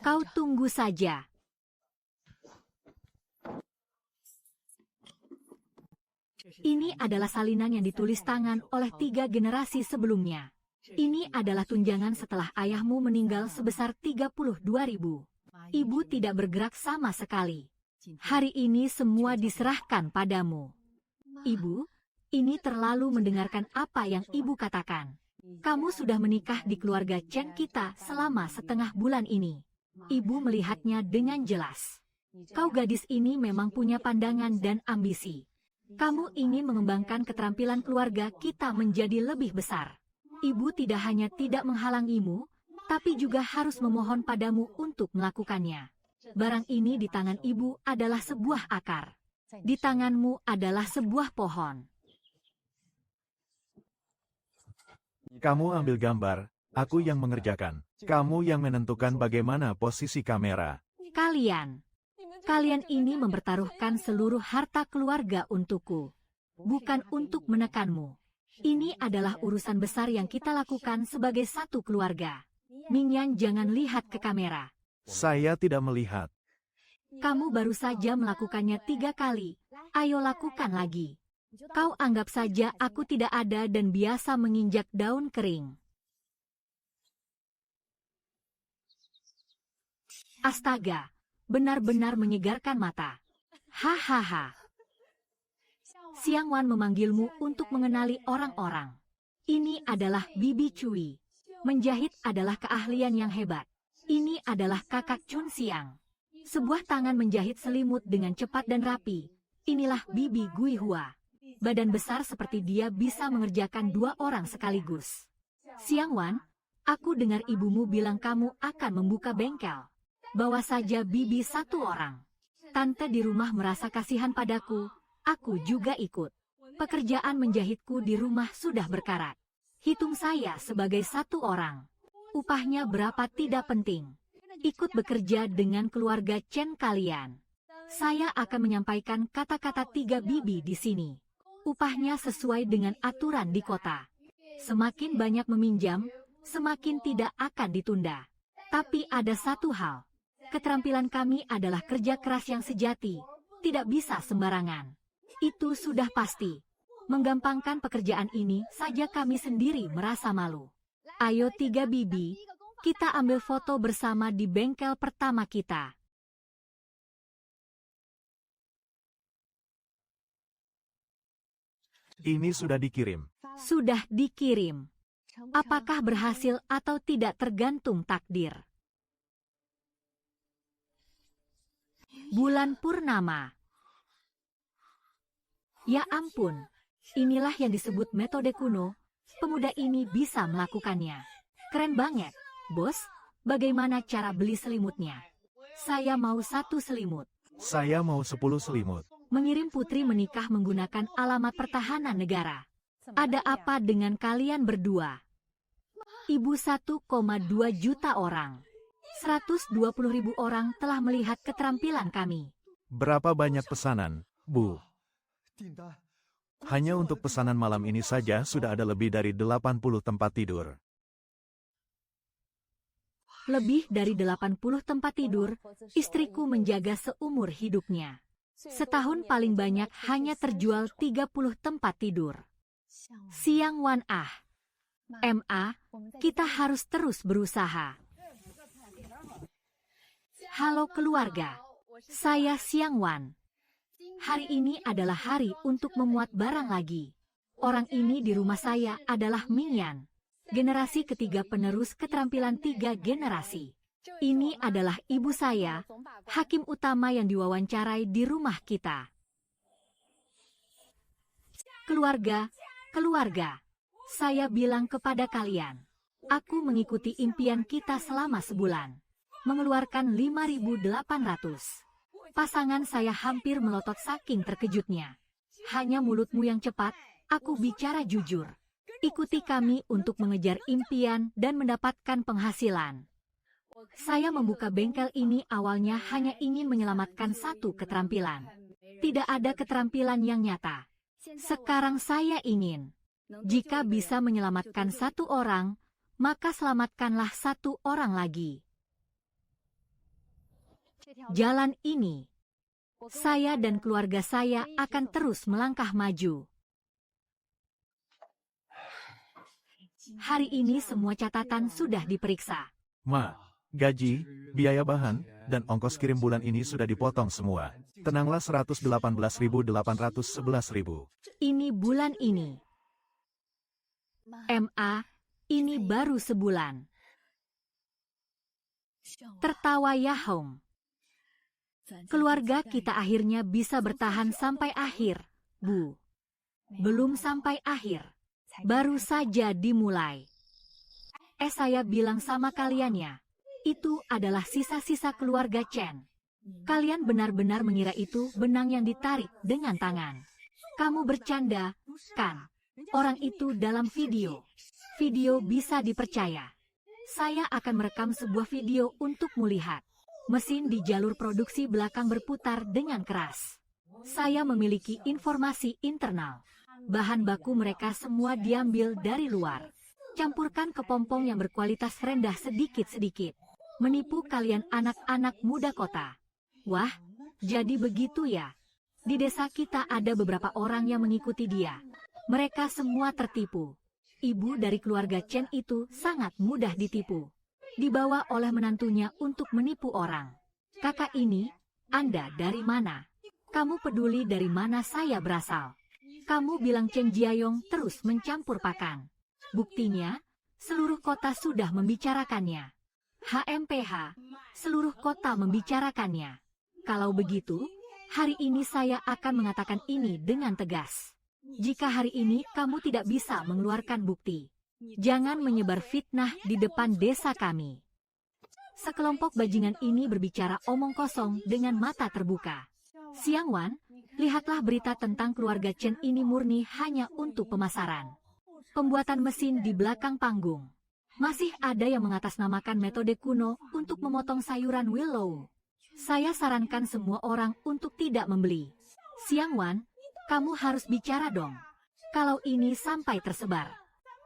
Kau tunggu saja. Ini adalah salinan yang ditulis tangan oleh 3 generasi sebelumnya. Ini adalah tunjangan setelah ayahmu meninggal sebesar 32.000. Ibu tidak bergerak sama sekali. Hari ini semua diserahkan padamu. Ibu, ini terlalu mendengarkan apa yang ibu katakan. Kamu sudah menikah di keluarga Chen kita selama setengah bulan ini. Ibu melihatnya dengan jelas. Kau gadis ini memang punya pandangan dan ambisi. Kamu ingin mengembangkan keterampilan keluarga kita menjadi lebih besar. Ibu tidak hanya tidak menghalangimu, tapi juga harus memohon padamu untuk melakukannya. Barang ini di tangan ibu adalah sebuah akar. Di tanganmu adalah sebuah pohon. Kamu ambil gambar, aku yang mengerjakan. Kamu yang menentukan bagaimana posisi kamera. Kalian ini mempertaruhkan seluruh harta keluarga untukku. Bukan untuk menekanmu. Ini adalah urusan besar yang kita lakukan sebagai satu keluarga. Mingyan, jangan lihat ke kamera. Saya tidak melihat. Kamu baru saja melakukannya 3 kali. Ayo lakukan lagi. Kau anggap saja aku tidak ada dan biasa menginjak daun kering. Astaga, benar-benar menyegarkan mata. Hahaha. Siang Wan memanggilmu untuk mengenali orang-orang. Ini adalah Bibi Cui. Menjahit adalah keahlian yang hebat. Ini adalah kakak Chun Siang. Sebuah tangan menjahit selimut dengan cepat dan rapi. Inilah Bibi Gui Hua. Badan besar seperti dia bisa mengerjakan 2 orang sekaligus. Siang Wan, aku dengar ibumu bilang kamu akan membuka bengkel. Bawa saja Bibi 1 orang. Tante di rumah merasa kasihan padaku. Aku juga ikut. Pekerjaan menjahitku di rumah sudah berkarat. Hitung saya sebagai 1 orang. Upahnya berapa tidak penting. Ikut bekerja dengan keluarga Chen kalian. Saya akan menyampaikan kata-kata 3 bibi di sini. Upahnya sesuai dengan aturan di kota. Semakin banyak meminjam, semakin tidak akan ditunda. Tapi ada satu hal. Keterampilan kami adalah kerja keras yang sejati. Tidak bisa sembarangan. Itu sudah pasti. Menggampangkan pekerjaan ini saja kami sendiri merasa malu. Ayo 3 bibi, kita ambil foto bersama di bengkel pertama kita. Ini sudah dikirim. Sudah dikirim. Apakah berhasil atau tidak tergantung takdir. Bulan purnama. Ya ampun, inilah yang disebut metode kuno. Pemuda ini bisa melakukannya. Keren banget, bos. Bagaimana cara beli selimutnya? Saya mau 1 selimut. Saya mau 10 selimut. Mengirim putri menikah menggunakan alamat pertahanan negara. Ada apa dengan kalian berdua? Ibu 1,2 juta orang. 120.000 orang telah melihat keterampilan kami. Berapa banyak pesanan, Bu? Hanya untuk pesanan malam ini saja sudah ada lebih dari 80 tempat tidur. Lebih dari 80 tempat tidur, istriku menjaga seumur hidupnya. Setahun paling banyak hanya terjual 30 tempat tidur. Siang Wan MA, kita harus terus berusaha. Halo keluarga, saya Siang Wan. Hari ini adalah hari untuk memuat barang lagi. Orang ini di rumah saya adalah Mingyan. Generasi ketiga penerus keterampilan 3 generasi. Ini adalah ibu saya, hakim utama yang diwawancarai di rumah kita. Keluarga, saya bilang kepada kalian, aku mengikuti impian kita selama sebulan. Mengeluarkan 5.800. Pasangan saya hampir melotot saking terkejutnya. Hanya mulutmu yang cepat, aku bicara jujur. Ikuti kami untuk mengejar impian dan mendapatkan penghasilan. Saya membuka bengkel ini awalnya hanya ingin menyelamatkan 1 keterampilan. Tidak ada keterampilan yang nyata. Sekarang saya ingin, jika bisa menyelamatkan 1 orang, maka selamatkanlah 1 orang lagi. Jalan ini, saya dan keluarga saya akan terus melangkah maju. Hari ini semua catatan sudah diperiksa. Ma, gaji, biaya bahan, dan ongkos kirim bulan ini sudah dipotong semua. Tenanglah 118.811.000. Ini bulan ini. MA, ini baru sebulan. Tertawa Yahong. Keluarga kita akhirnya bisa bertahan sampai akhir, Bu. Belum sampai akhir. Baru saja dimulai. Saya bilang sama kalian ya, itu adalah sisa-sisa keluarga Chen. Kalian benar-benar mengira itu benang yang ditarik dengan tangan. Kamu bercanda, kan? Orang itu dalam video. Video bisa dipercaya. Saya akan merekam sebuah video untuk melihat. Mesin di jalur produksi belakang berputar dengan keras. Saya memiliki informasi internal. Bahan baku mereka semua diambil dari luar. Campurkan kepompong yang berkualitas rendah sedikit-sedikit. Menipu kalian anak-anak muda kota. Wah, jadi begitu ya. Di desa kita ada beberapa orang yang mengikuti dia. Mereka semua tertipu. Ibu dari keluarga Chen itu sangat mudah ditipu. Dibawa oleh menantunya untuk menipu orang. Kakak ini, Anda dari mana? Kamu peduli dari mana saya berasal? Kamu bilang Chen Jiayong terus mencampur pakan. Buktinya, seluruh kota sudah membicarakannya. HMPH, seluruh kota membicarakannya. Kalau begitu, hari ini saya akan mengatakan ini dengan tegas. Jika hari ini kamu tidak bisa mengeluarkan bukti, jangan menyebar fitnah di depan desa kami. Sekelompok bajingan ini berbicara omong kosong dengan mata terbuka. Siang Wan, lihatlah berita tentang keluarga Chen ini murni hanya untuk pemasaran. Pembuatan mesin di belakang panggung. Masih ada yang mengatasnamakan metode kuno untuk memotong sayuran willow. Saya sarankan semua orang untuk tidak membeli. Siang Wan, kamu harus bicara dong. Kalau ini sampai tersebar.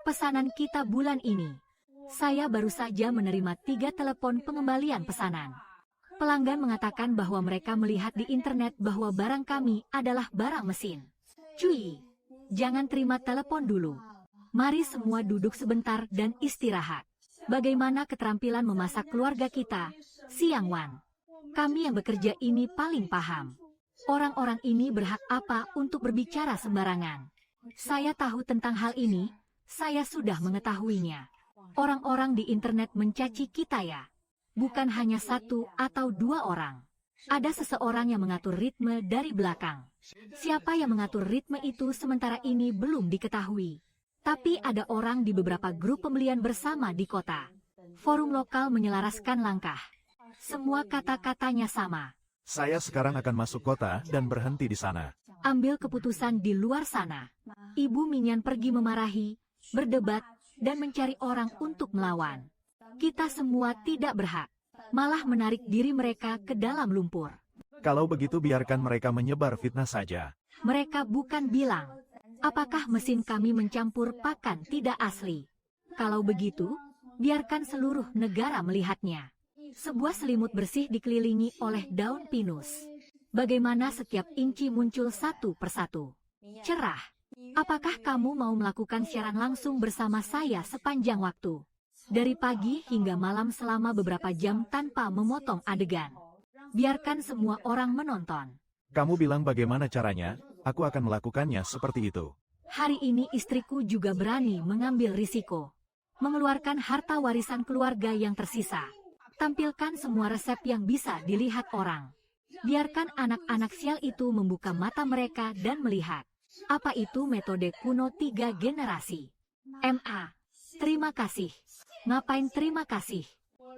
Pesanan kita bulan ini. Saya baru saja menerima 3 telepon pengembalian pesanan. Pelanggan mengatakan bahwa mereka melihat di internet bahwa barang kami adalah barang mesin. Cuy, Jangan terima telepon dulu. Mari semua duduk sebentar dan istirahat. Bagaimana keterampilan memasak keluarga kita, Siang Wan? Kami yang bekerja ini paling paham. Orang-orang ini berhak apa untuk berbicara sembarangan? Saya tahu tentang hal ini, saya sudah mengetahuinya. Orang-orang di internet mencaci kita ya. Bukan hanya satu atau dua orang. Ada seseorang yang mengatur ritme dari belakang. Siapa yang mengatur ritme itu sementara ini belum diketahui. Tapi ada orang di beberapa grup pembelian bersama di kota. Forum lokal menyelaraskan langkah. Semua kata-katanya sama. Saya sekarang akan masuk kota dan berhenti di sana. Ambil keputusan di luar sana. Ibu Minyan pergi memarahi, berdebat, dan mencari orang untuk melawan. Kita semua tidak berhak. Malah menarik diri mereka ke dalam lumpur. Kalau begitu biarkan mereka menyebar fitnah saja. Mereka bukan bilang, apakah mesin kami mencampur pakan tidak asli? Kalau begitu, biarkan seluruh negara melihatnya. Sebuah selimut bersih dikelilingi oleh daun pinus. Bagaimana setiap inci muncul satu persatu. Cerah. Apakah kamu mau melakukan siaran langsung bersama saya sepanjang waktu? Dari pagi hingga malam selama beberapa jam tanpa memotong adegan. Biarkan semua orang menonton. Kamu bilang bagaimana caranya, aku akan melakukannya seperti itu. Hari ini istriku juga berani mengambil risiko. Mengeluarkan harta warisan keluarga yang tersisa. Tampilkan semua resep yang bisa dilihat orang. Biarkan anak-anak sial itu membuka mata mereka dan melihat. Apa itu metode kuno 3 generasi? MA. Terima kasih. Ngapain terima kasih?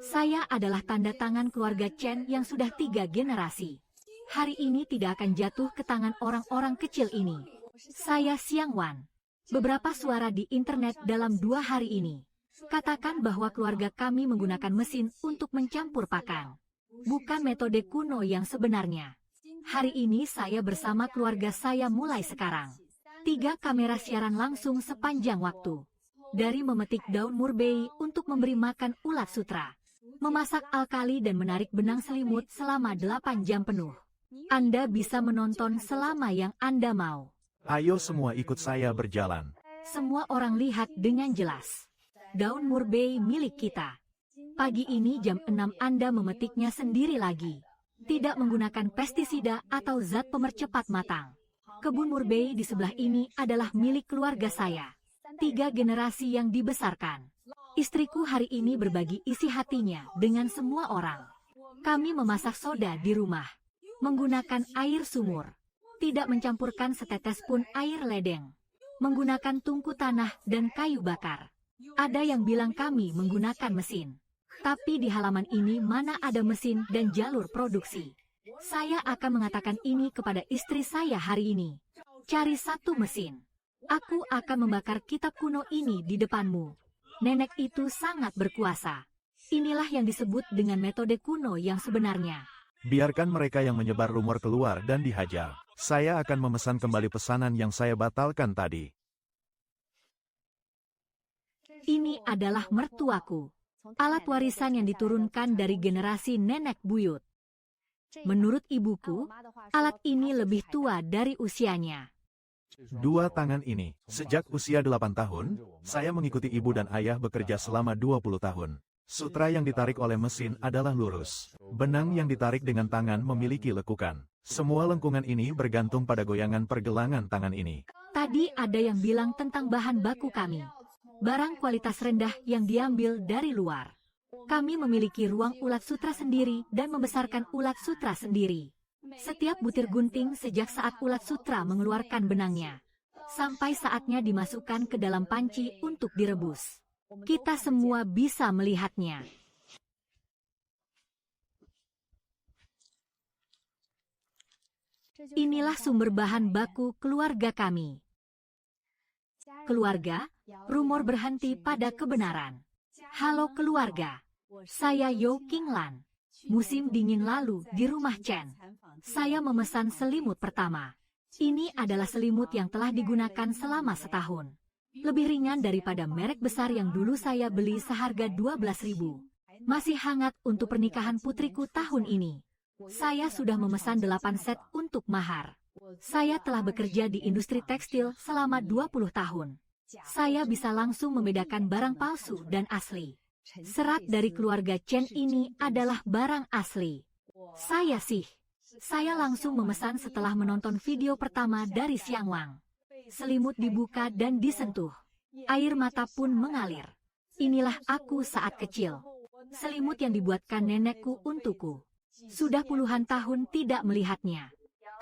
Saya adalah tanda tangan keluarga Chen yang sudah 3 generasi. Hari ini tidak akan jatuh ke tangan orang-orang kecil ini. Saya Siang Wan. Beberapa suara di internet dalam 2 hari ini. Katakan bahwa keluarga kami menggunakan mesin untuk mencampur pakan. Bukan metode kuno yang sebenarnya. Hari ini saya bersama keluarga saya mulai sekarang. 3 kamera siaran langsung sepanjang waktu. Dari memetik daun murbei untuk memberi makan ulat sutra. Memasak alkali dan menarik benang selimut selama 8 jam penuh. Anda bisa menonton selama yang Anda mau. Ayo semua ikut saya berjalan. Semua orang lihat dengan jelas. Daun murbei milik kita. Pagi ini jam 6 Anda memetiknya sendiri lagi. Tidak menggunakan pestisida atau zat pemercepat matang. Kebun murbei di sebelah ini adalah milik keluarga saya. 3 generasi yang dibesarkan. Istriku hari ini berbagi isi hatinya dengan semua orang. Kami memasak soda di rumah. Menggunakan air sumur. Tidak mencampurkan setetes pun air ledeng. Menggunakan tungku tanah dan kayu bakar. Ada yang bilang kami menggunakan mesin. Tapi di halaman ini mana ada mesin dan jalur produksi. Saya akan mengatakan ini kepada istri saya hari ini. Cari 1 mesin. Aku akan membakar kitab kuno ini di depanmu. Nenek itu sangat berkuasa. Inilah yang disebut dengan metode kuno yang sebenarnya. Biarkan mereka yang menyebar rumor keluar dan dihajar. Saya akan memesan kembali pesanan yang saya batalkan tadi. Ini adalah mertuaku. Alat warisan yang diturunkan dari generasi nenek buyut. Menurut ibuku, alat ini lebih tua dari usianya. 2 tangan ini, sejak usia 8 tahun, saya mengikuti ibu dan ayah bekerja selama 20 tahun. Sutra yang ditarik oleh mesin adalah lurus. Benang yang ditarik dengan tangan memiliki lekukan. Semua lengkungan ini bergantung pada goyangan pergelangan tangan ini. Tadi ada yang bilang tentang bahan baku kami. Barang kualitas rendah yang diambil dari luar. Kami memiliki ruang ulat sutra sendiri dan membesarkan ulat sutra sendiri. Setiap butir gunting sejak saat ulat sutra mengeluarkan benangnya. Sampai saatnya dimasukkan ke dalam panci untuk direbus. Kita semua bisa melihatnya. Inilah sumber bahan baku keluarga kami. Keluarga, rumor berhenti pada kebenaran. Halo keluarga, saya Yo Qinglan. Musim dingin lalu di rumah Chen. Saya memesan selimut pertama. Ini adalah selimut yang telah digunakan selama setahun. Lebih ringan daripada merek besar yang dulu saya beli seharga 12.000. Masih hangat untuk pernikahan putriku tahun ini. Saya sudah memesan 8 set untuk mahar. Saya telah bekerja di industri tekstil selama 20 tahun. Saya bisa langsung membedakan barang palsu dan asli. Serat dari keluarga Chen ini adalah barang asli. Saya langsung memesan setelah menonton video pertama dari Xiang Wang. Selimut dibuka dan disentuh. Air mata pun mengalir. Inilah aku saat kecil. Selimut yang dibuatkan nenekku untukku. Sudah puluhan tahun tidak melihatnya.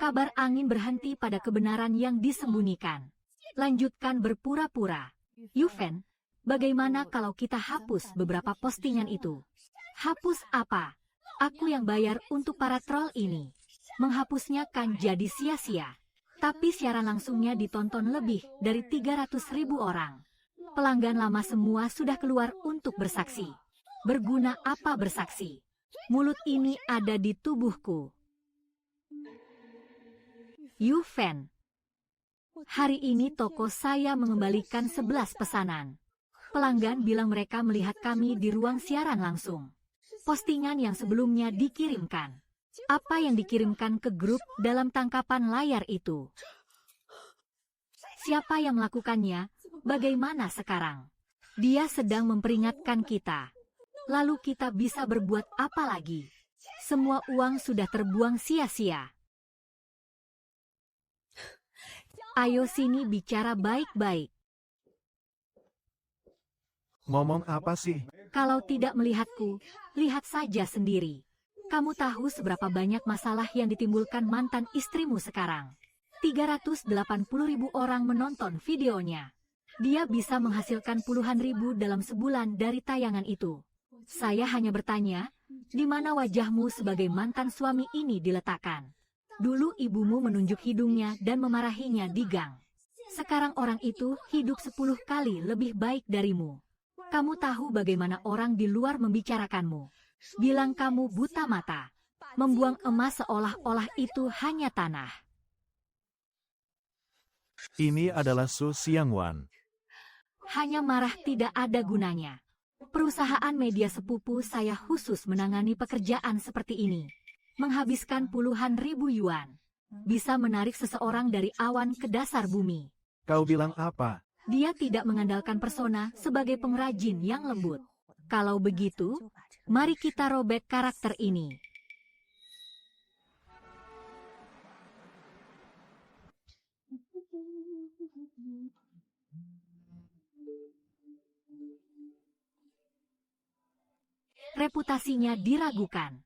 Kabar angin berhenti pada kebenaran yang disembunyikan. Lanjutkan berpura-pura. Yufen, bagaimana kalau kita hapus beberapa postingan itu? Hapus apa? Aku yang bayar untuk para troll ini. Menghapusnya kan jadi sia-sia. Tapi siaran langsungnya ditonton lebih dari 300.000 orang. Pelanggan lama semua sudah keluar untuk bersaksi. Berguna apa bersaksi? Mulut ini ada di tubuhku. Yufen, hari ini toko saya mengembalikan 11 pesanan. Pelanggan bilang mereka melihat kami di ruang siaran langsung. Postingan yang sebelumnya dikirimkan. Apa yang dikirimkan ke grup dalam tangkapan layar itu? Siapa yang melakukannya? Bagaimana sekarang? Dia sedang memperingatkan kita. Lalu kita bisa berbuat apa lagi? Semua uang sudah terbuang sia-sia. Ayo sini bicara baik-baik. Ngomong apa sih? Kalau tidak melihatku, lihat saja sendiri. Kamu tahu seberapa banyak masalah yang ditimbulkan mantan istrimu sekarang. 380.000 orang menonton videonya. Dia bisa menghasilkan puluhan ribu dalam sebulan dari tayangan itu. Saya hanya bertanya, di mana wajahmu sebagai mantan suami ini diletakkan? Dulu ibumu menunjuk hidungnya dan memarahinya di gang. Sekarang orang itu hidup 10 kali lebih baik darimu. Kamu tahu bagaimana orang di luar membicarakanmu. Bilang kamu buta mata. Membuang emas seolah-olah itu hanya tanah. Ini adalah Su Xiangwan. Hanya marah tidak ada gunanya. Perusahaan media sepupu saya khusus menangani pekerjaan seperti ini. Menghabiskan puluhan ribu yuan. Bisa menarik seseorang dari awan ke dasar bumi. Kau bilang apa? Dia tidak mengandalkan persona sebagai pengrajin yang lembut. Kalau begitu, mari kita robek karakter ini. Reputasinya diragukan.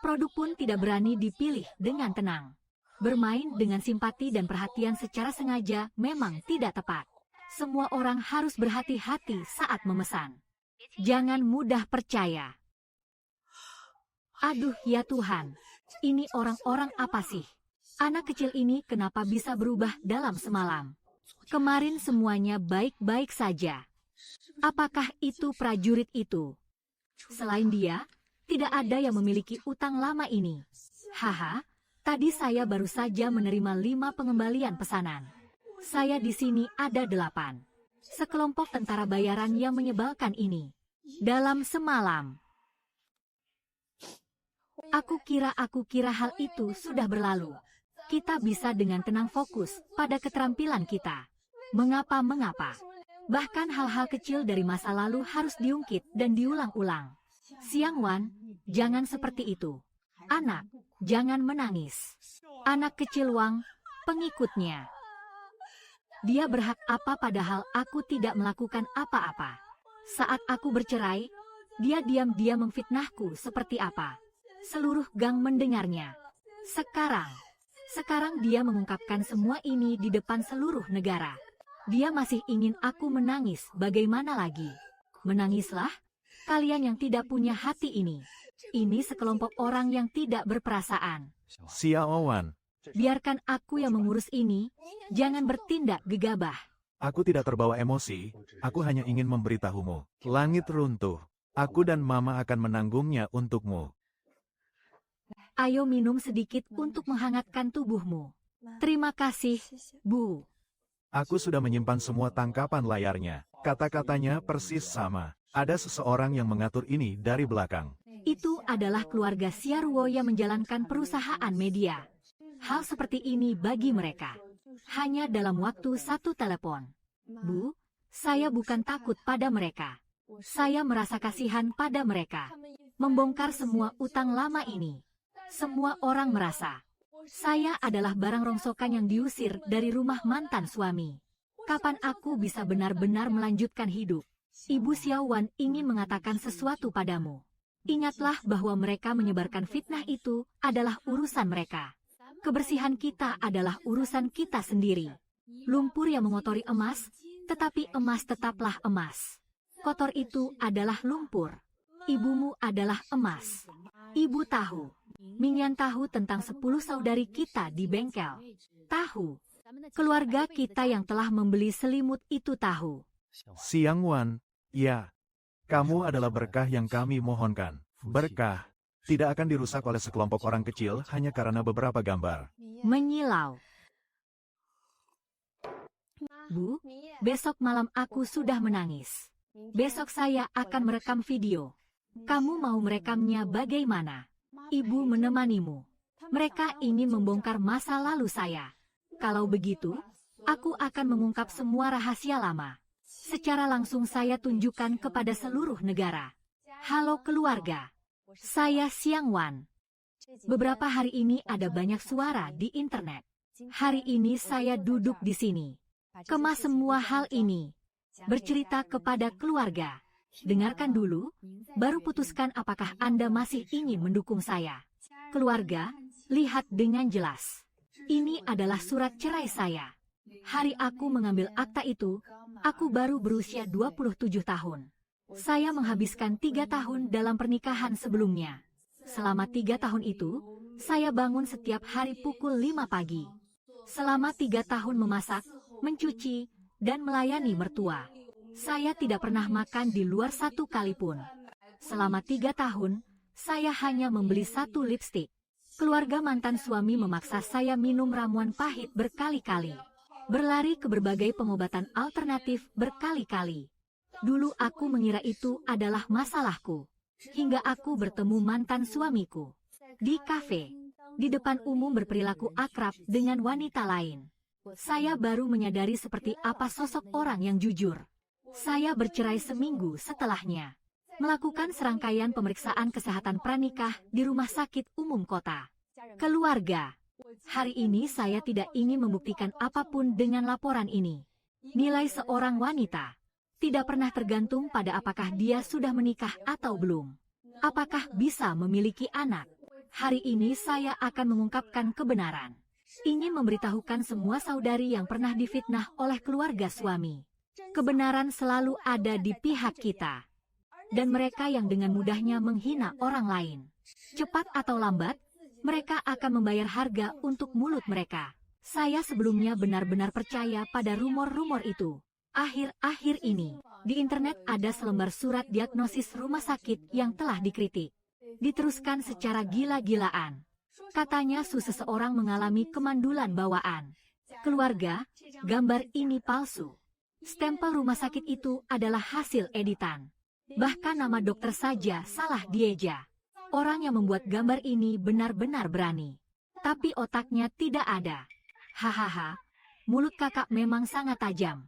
Produk pun tidak berani dipilih dengan tenang. Bermain dengan simpati dan perhatian secara sengaja memang tidak tepat. Semua orang harus berhati-hati saat memesan. Jangan mudah percaya. Aduh ya Tuhan, ini orang-orang apa sih? Anak kecil ini kenapa bisa berubah dalam semalam? Kemarin semuanya baik-baik saja. Apakah itu prajurit itu? Selain dia, tidak ada yang memiliki utang lama ini. Haha, tadi saya baru saja menerima 5 pengembalian pesanan. Saya di sini ada 8. Sekelompok tentara bayaran yang menyebalkan ini. Dalam semalam. Aku kira hal itu sudah berlalu. Kita bisa dengan tenang fokus pada keterampilan kita. Mengapa? Bahkan hal-hal kecil dari masa lalu harus diungkit dan diulang-ulang. Xiangwan, jangan seperti itu. Anak, jangan menangis. Anak kecil Wang, pengikutnya. Dia berhak apa padahal aku tidak melakukan apa-apa. Saat aku bercerai, dia diam-diam memfitnahku seperti apa. Seluruh gang mendengarnya. Sekarang dia mengungkapkan semua ini di depan seluruh negara. Dia masih ingin aku menangis, bagaimana lagi? Menangislah, kalian yang tidak punya hati ini. Ini sekelompok orang yang tidak berperasaan. Xiaowan, Biarkan aku yang mengurus ini, jangan bertindak gegabah. aku tidak terbawa emosi, aku hanya ingin memberitahumu. Langit runtuh, aku dan Mama akan menanggungnya untukmu. Ayo minum sedikit untuk menghangatkan tubuhmu. Terima kasih, Bu. Aku sudah menyimpan semua tangkapan layarnya. Kata-katanya persis sama. Ada seseorang yang mengatur ini dari belakang. Itu adalah keluarga Xiaoruo yang menjalankan perusahaan media. Hal seperti ini bagi mereka hanya dalam waktu satu telepon. Bu, saya bukan takut pada mereka. Saya merasa kasihan pada mereka. Membongkar semua utang lama ini. Semua orang merasa saya adalah barang rongsokan yang diusir dari rumah mantan suami. Kapan aku bisa benar-benar melanjutkan hidup? Ibu Xiaowan ingin mengatakan sesuatu padamu. Ingatlah bahwa mereka menyebarkan fitnah itu adalah urusan mereka. Kebersihan kita adalah urusan kita sendiri. Lumpur yang mengotori emas, tetapi emas tetaplah emas. Kotor itu adalah lumpur. Ibumu adalah emas. Ibu tahu. Mingyan tahu tentang 10 saudari kita di bengkel. Tahu. Keluarga kita yang telah membeli selimut itu tahu. Xiang Wan, ya. Kamu adalah berkah yang kami mohonkan. Berkah tidak akan dirusak oleh sekelompok orang kecil hanya karena beberapa gambar. Menyilau. Bu, besok malam aku sudah menangis. Besok saya akan merekam video. Kamu mau merekamnya bagaimana? Ibu menemanimu. Mereka ingin membongkar masa lalu saya. Kalau begitu, aku akan mengungkap semua rahasia lama. Secara langsung saya tunjukkan kepada seluruh negara. Halo keluarga. Saya Xiang Wan. Beberapa hari ini ada banyak suara di internet. Hari ini saya duduk di sini. Kemas semua hal ini. Bercerita kepada keluarga. Dengarkan dulu, baru putuskan apakah Anda masih ingin mendukung saya. Keluarga, lihat dengan jelas. Ini adalah surat cerai saya. Hari aku mengambil akta itu, aku baru berusia 27 tahun. Saya menghabiskan 3 tahun dalam pernikahan sebelumnya. Selama 3 tahun itu, saya bangun setiap hari pukul 5 pagi. Selama 3 tahun memasak, mencuci, dan melayani mertua. Saya tidak pernah makan di luar 1 kali pun. Selama 3 tahun, saya hanya membeli 1 lipstik. Keluarga mantan suami memaksa saya minum ramuan pahit berkali-kali. Berlari ke berbagai pengobatan alternatif berkali-kali. Dulu aku mengira itu adalah masalahku. Hingga aku bertemu mantan suamiku. Di kafe. Di depan umum berperilaku akrab dengan wanita lain. Saya baru menyadari seperti apa sosok orang yang jujur. Saya bercerai seminggu setelahnya. Melakukan serangkaian pemeriksaan kesehatan pranikah di rumah sakit umum kota. Keluarga. Hari ini saya tidak ingin membuktikan apapun dengan laporan ini. Nilai seorang wanita tidak pernah tergantung pada apakah dia sudah menikah atau belum. Apakah bisa memiliki anak. Hari ini saya akan mengungkapkan kebenaran. Ingin memberitahukan semua saudari yang pernah difitnah oleh keluarga suami. Kebenaran selalu ada di pihak kita. Dan mereka yang dengan mudahnya menghina orang lain. Cepat atau lambat, mereka akan membayar harga untuk mulut mereka. Saya sebelumnya benar-benar percaya pada rumor-rumor itu. Akhir-akhir ini, di internet ada selembar surat diagnosis rumah sakit yang telah dikritik. Diteruskan secara gila-gilaan. Katanya seseorang mengalami kemandulan bawaan. Keluarga, gambar ini palsu. Stempel rumah sakit itu adalah hasil editan. Bahkan nama dokter saja salah dieja. Orang yang membuat gambar ini benar-benar berani. Tapi otaknya tidak ada. Hahaha, mulut kakak memang sangat tajam.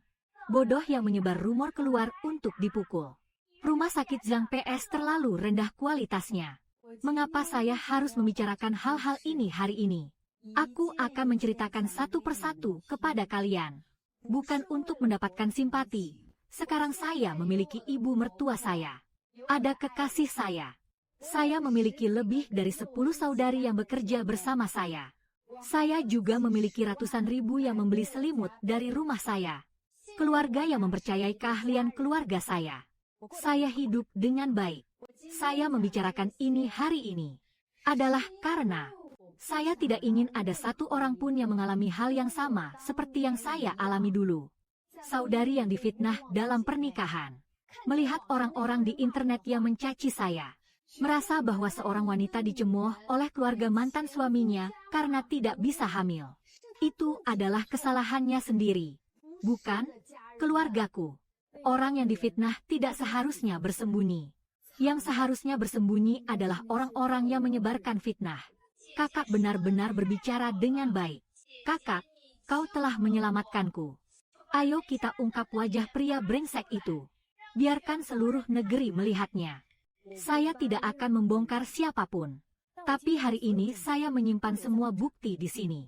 Bodoh yang menyebar rumor keluar untuk dipukul. Rumah sakit Zhang PS terlalu rendah kualitasnya. Mengapa saya harus membicarakan hal-hal ini hari ini? Aku akan menceritakan satu persatu kepada kalian. Bukan untuk mendapatkan simpati. Sekarang saya memiliki ibu mertua saya. Ada kekasih saya. Saya memiliki lebih dari 10 saudari yang bekerja bersama saya. Saya juga memiliki ratusan ribu yang membeli selimut dari rumah saya. Keluarga yang mempercayai keahlian keluarga saya. Saya hidup dengan baik. Saya membicarakan ini hari ini. Adalah karena saya tidak ingin ada satu orang pun yang mengalami hal yang sama seperti yang saya alami dulu. Saudari yang difitnah dalam pernikahan. Melihat orang-orang di internet yang mencaci saya. Merasa bahwa seorang wanita dicemooh oleh keluarga mantan suaminya karena tidak bisa hamil. Itu adalah kesalahannya sendiri. Bukan keluargaku. Orang yang difitnah tidak seharusnya bersembunyi. Yang seharusnya bersembunyi adalah orang-orang yang menyebarkan fitnah. Kakak benar-benar berbicara dengan baik. Kakak, kau telah menyelamatkanku. Ayo kita ungkap wajah pria brengsek itu. Biarkan seluruh negeri melihatnya. Saya tidak akan membongkar siapapun. Tapi hari ini saya menyimpan semua bukti di sini.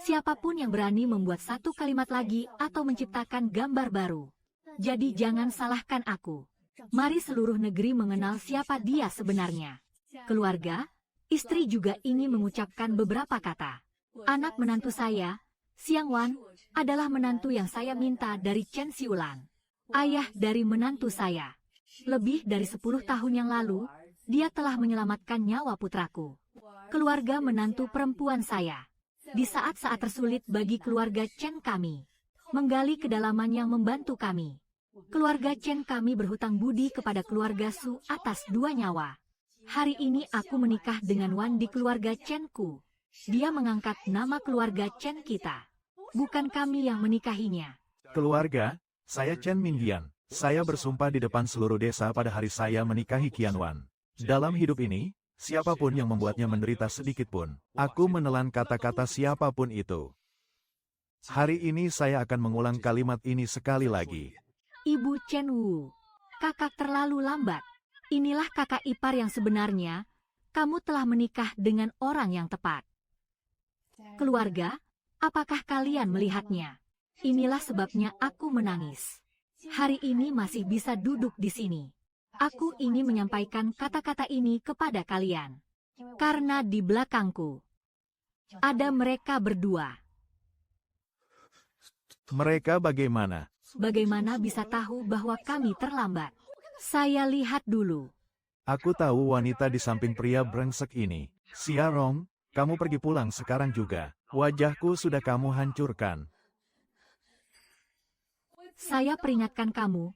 Siapapun yang berani membuat satu kalimat lagi atau menciptakan gambar baru. Jadi jangan salahkan aku. Mari seluruh negeri mengenal siapa dia sebenarnya. Keluarga, istri juga ingin mengucapkan beberapa kata. Anak menantu saya, Xiang Wan, adalah menantu yang saya minta dari Chen Xiulan. Ayah dari menantu saya. Lebih dari 10 tahun yang lalu, dia telah menyelamatkan nyawa putraku. Keluarga menantu perempuan saya. Di saat-saat tersulit bagi keluarga Chen kami. Menggali kedalaman yang membantu kami. Keluarga Chen kami berhutang budi kepada keluarga Su atas 2 nyawa. Hari ini aku menikah dengan Wan di keluarga Chen-ku. Dia mengangkat nama keluarga Chen kita. Bukan kami yang menikahinya. Keluarga, saya Chen Mingyan. Saya bersumpah di depan seluruh desa pada hari saya menikahi Qian Wan. Dalam hidup ini, siapapun yang membuatnya menderita sedikit pun, aku menelan kata-kata siapapun itu. Hari ini saya akan mengulang kalimat ini sekali lagi. Ibu Chen Wu, kakak terlalu lambat. Inilah kakak ipar yang sebenarnya. Kamu telah menikah dengan orang yang tepat. Keluarga, apakah kalian melihatnya? Inilah sebabnya aku menangis. Hari ini masih bisa duduk di sini. Aku ingin menyampaikan kata-kata ini kepada kalian. Karena di belakangku ada mereka berdua. Mereka bagaimana? Bagaimana bisa tahu bahwa kami terlambat? Saya lihat dulu. Aku tahu wanita di samping pria brengsek ini. Xia Rong, kamu pergi pulang sekarang juga. Wajahku sudah kamu hancurkan. Saya peringatkan kamu,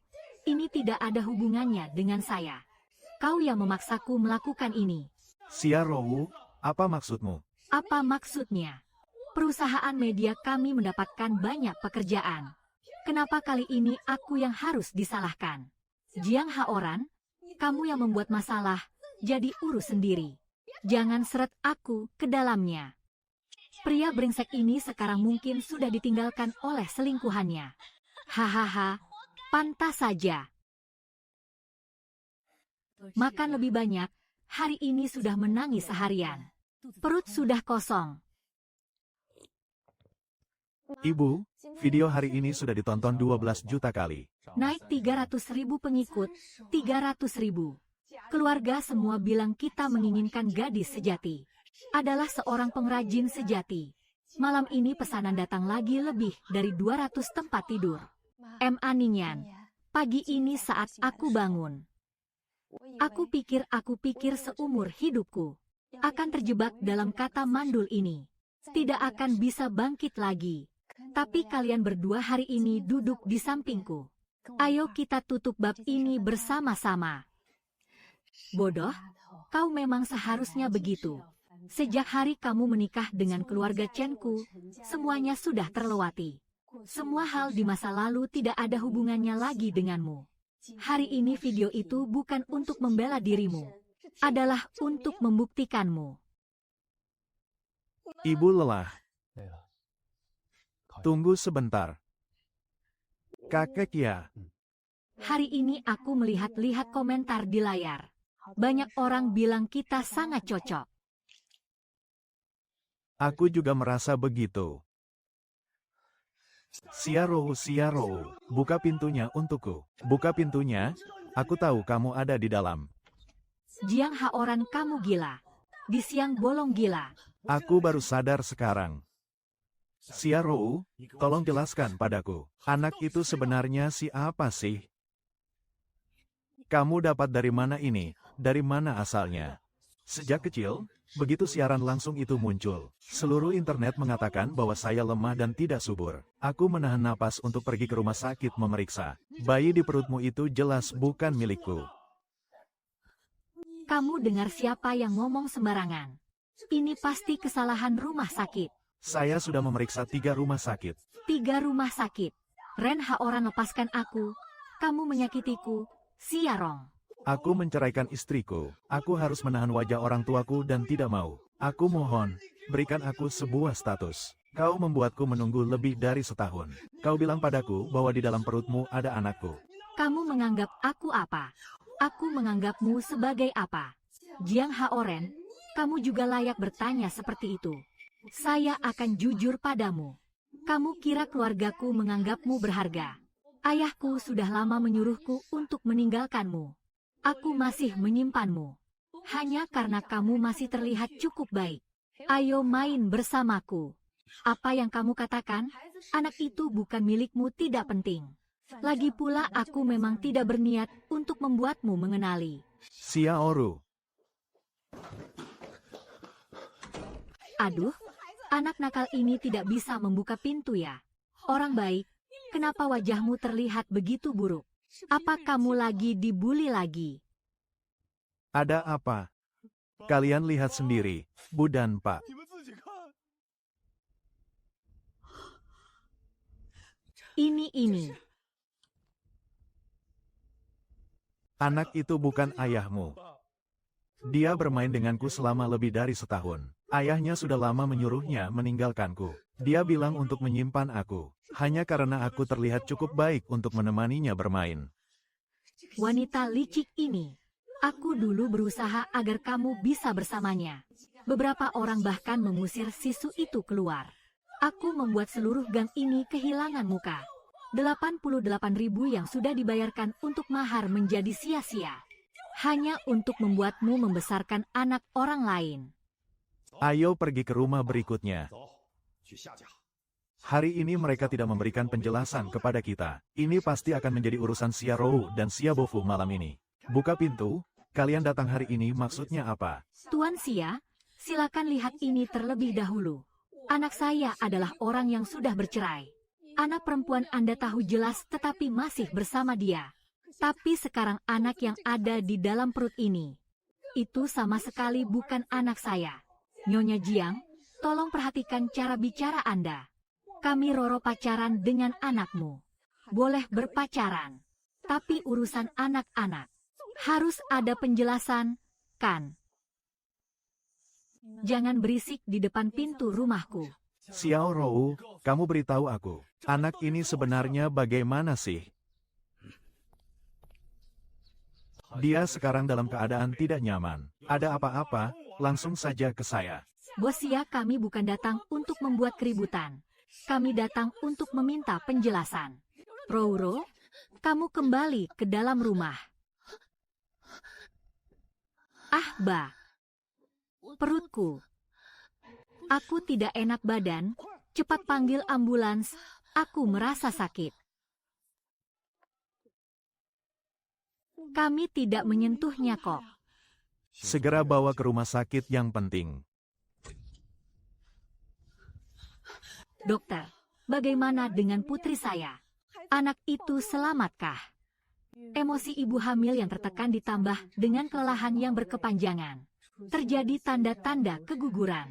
ini tidak ada hubungannya dengan saya. Kau yang memaksaku melakukan ini. Xia Rong, apa maksudmu? Apa maksudnya? Perusahaan media kami mendapatkan banyak pekerjaan. Kenapa kali ini aku yang harus disalahkan? Jiang Haoran, kamu yang membuat masalah, jadi urus sendiri. Jangan seret aku ke dalamnya. Pria brengsek ini sekarang mungkin sudah ditinggalkan oleh selingkuhannya. Hahaha, pantas saja. Makan lebih banyak, hari ini sudah menangis seharian. Perut sudah kosong. Ibu, video hari ini sudah ditonton 12 juta kali. Naik 300.000 pengikut, 300.000. Keluarga semua bilang kita menginginkan gadis sejati. Adalah seorang pengrajin sejati. Malam ini pesanan datang lagi lebih dari 200 tempat tidur. Aninyan, pagi ini saat aku bangun. Aku pikir seumur hidupku akan terjebak dalam kata mandul ini. Tidak akan bisa bangkit lagi. Tapi kalian berdua hari ini duduk di sampingku. Ayo kita tutup bab ini bersama-sama. Bodoh, kau memang seharusnya begitu. Sejak hari kamu menikah dengan keluarga Chen-ku, semuanya sudah terlewati. Semua hal di masa lalu tidak ada hubungannya lagi denganmu. Hari ini video itu bukan untuk membela dirimu. Adalah untuk membuktikanmu. Ibu lelah. Tunggu sebentar. Kakek ya. Hari ini aku melihat-lihat komentar di layar. Banyak orang bilang kita sangat cocok. Aku juga merasa begitu. Xia Rou, buka pintunya untukku. Buka pintunya, aku tahu kamu ada di dalam. Jiang Haoran, kamu gila. Di siang bolong gila. Aku baru sadar sekarang. Xia Rou, tolong jelaskan padaku. Anak itu sebenarnya siapa sih? Kamu dapat dari mana ini? Dari mana asalnya? Sejak kecil, begitu siaran langsung itu muncul, seluruh internet mengatakan bahwa saya lemah dan tidak subur. Aku menahan napas untuk pergi ke rumah sakit memeriksa. Bayi di perutmu itu jelas bukan milikku. Kamu dengar siapa yang ngomong sembarangan? Ini pasti kesalahan rumah sakit. Saya sudah memeriksa 3 rumah sakit. 3 rumah sakit. Ren Haoran, lepaskan aku. Kamu menyakitiku, Xia Rong. Aku menceraikan istriku. Aku harus menahan wajah orang tuaku dan tidak mau. Aku mohon, berikan aku sebuah status. Kau membuatku menunggu lebih dari setahun. Kau bilang padaku bahwa di dalam perutmu ada anakku. Kamu menganggap aku apa? Aku menganggapmu sebagai apa? Jiang Haoren, kamu juga layak bertanya seperti itu. Saya akan jujur padamu. Kamu kira keluargaku menganggapmu berharga? Ayahku sudah lama menyuruhku untuk meninggalkanmu. Aku masih menyimpanmu. Hanya karena kamu masih terlihat cukup baik. Ayo main bersamaku. Apa yang kamu katakan? Anak itu bukan milikmu, tidak penting. Lagi pula aku memang tidak berniat untuk membuatmu mengenali. Xiaoru. Aduh, anak nakal ini tidak bisa membuka pintu ya. Orang baik, kenapa wajahmu terlihat begitu buruk? Apa kamu lagi dibully lagi? Ada apa? Kalian lihat sendiri, Bu dan Pak. Ini. Anak itu bukan ayahmu. Dia bermain denganku selama lebih dari setahun. Ayahnya sudah lama menyuruhnya meninggalkanku. Dia bilang untuk menyimpan aku, hanya karena aku terlihat cukup baik untuk menemaninya bermain. Wanita licik ini. Aku dulu berusaha agar kamu bisa bersamanya. Beberapa orang bahkan mengusir sisu itu keluar. Aku membuat seluruh gang ini kehilangan muka. 88.000 yang sudah dibayarkan untuk mahar menjadi sia-sia. Hanya untuk membuatmu membesarkan anak orang lain. Ayo pergi ke rumah berikutnya. Hari ini mereka tidak memberikan penjelasan kepada kita. Ini pasti akan menjadi urusan Xiaorou dan Xiaobofu malam ini. Buka pintu, kalian datang hari ini maksudnya apa? Tuan Xia, silakan lihat ini terlebih dahulu. Anak saya adalah orang yang sudah bercerai. Anak perempuan Anda tahu jelas tetapi masih bersama dia. Tapi sekarang anak yang ada di dalam perut ini, itu sama sekali bukan anak saya. Nyonya Jiang, tolong perhatikan cara bicara Anda. Kami Roro pacaran dengan anakmu. Boleh berpacaran. Tapi urusan anak-anak harus ada penjelasan, kan? Jangan berisik di depan pintu rumahku. Xiaorou, kamu beritahu aku, anak ini sebenarnya bagaimana sih? Dia sekarang dalam keadaan tidak nyaman. Ada apa-apa, langsung saja ke saya. Bos Xia, kami bukan datang untuk membuat keributan. Kami datang untuk meminta penjelasan. Roro, kamu kembali ke dalam rumah. Ah, Ba. Perutku. Aku tidak enak badan. Cepat panggil ambulans. Aku merasa sakit. Kami tidak menyentuhnya kok. Segera bawa ke rumah sakit yang penting. Dokter, bagaimana dengan putri saya? Anak itu selamatkah? Emosi ibu hamil yang tertekan ditambah dengan kelelahan yang berkepanjangan. Terjadi tanda-tanda keguguran.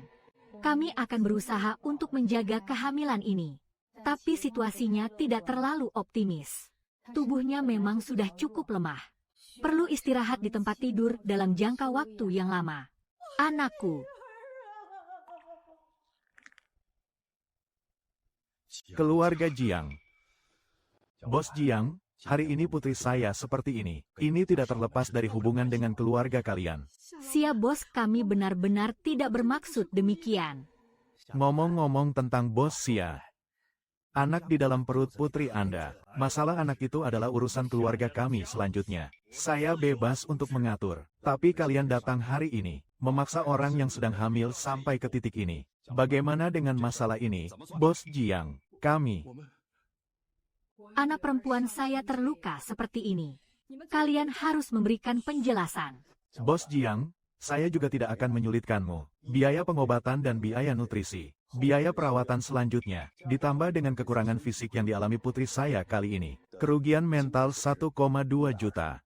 Kami akan berusaha untuk menjaga kehamilan ini. Tapi situasinya tidak terlalu optimis. Tubuhnya memang sudah cukup lemah. Perlu istirahat di tempat tidur dalam jangka waktu yang lama. Anakku. Keluarga Jiang. Bos Jiang, hari ini putri saya seperti ini. Ini tidak terlepas dari hubungan dengan keluarga kalian. Sia bos, kami benar-benar tidak bermaksud demikian. Ngomong-ngomong tentang bos Sia. Anak di dalam perut putri Anda. Masalah anak itu adalah urusan keluarga kami selanjutnya. Saya bebas untuk mengatur. Tapi kalian datang hari ini, memaksa orang yang sedang hamil sampai ke titik ini. Bagaimana dengan masalah ini, Bos Jiang? Kami. Anak perempuan saya terluka seperti ini. Kalian harus memberikan penjelasan. Bos Jiang, saya juga tidak akan menyulitkanmu. Biaya pengobatan dan biaya nutrisi. Biaya perawatan selanjutnya, ditambah dengan kekurangan fisik yang dialami putri saya kali ini. Kerugian mental 1,2 juta.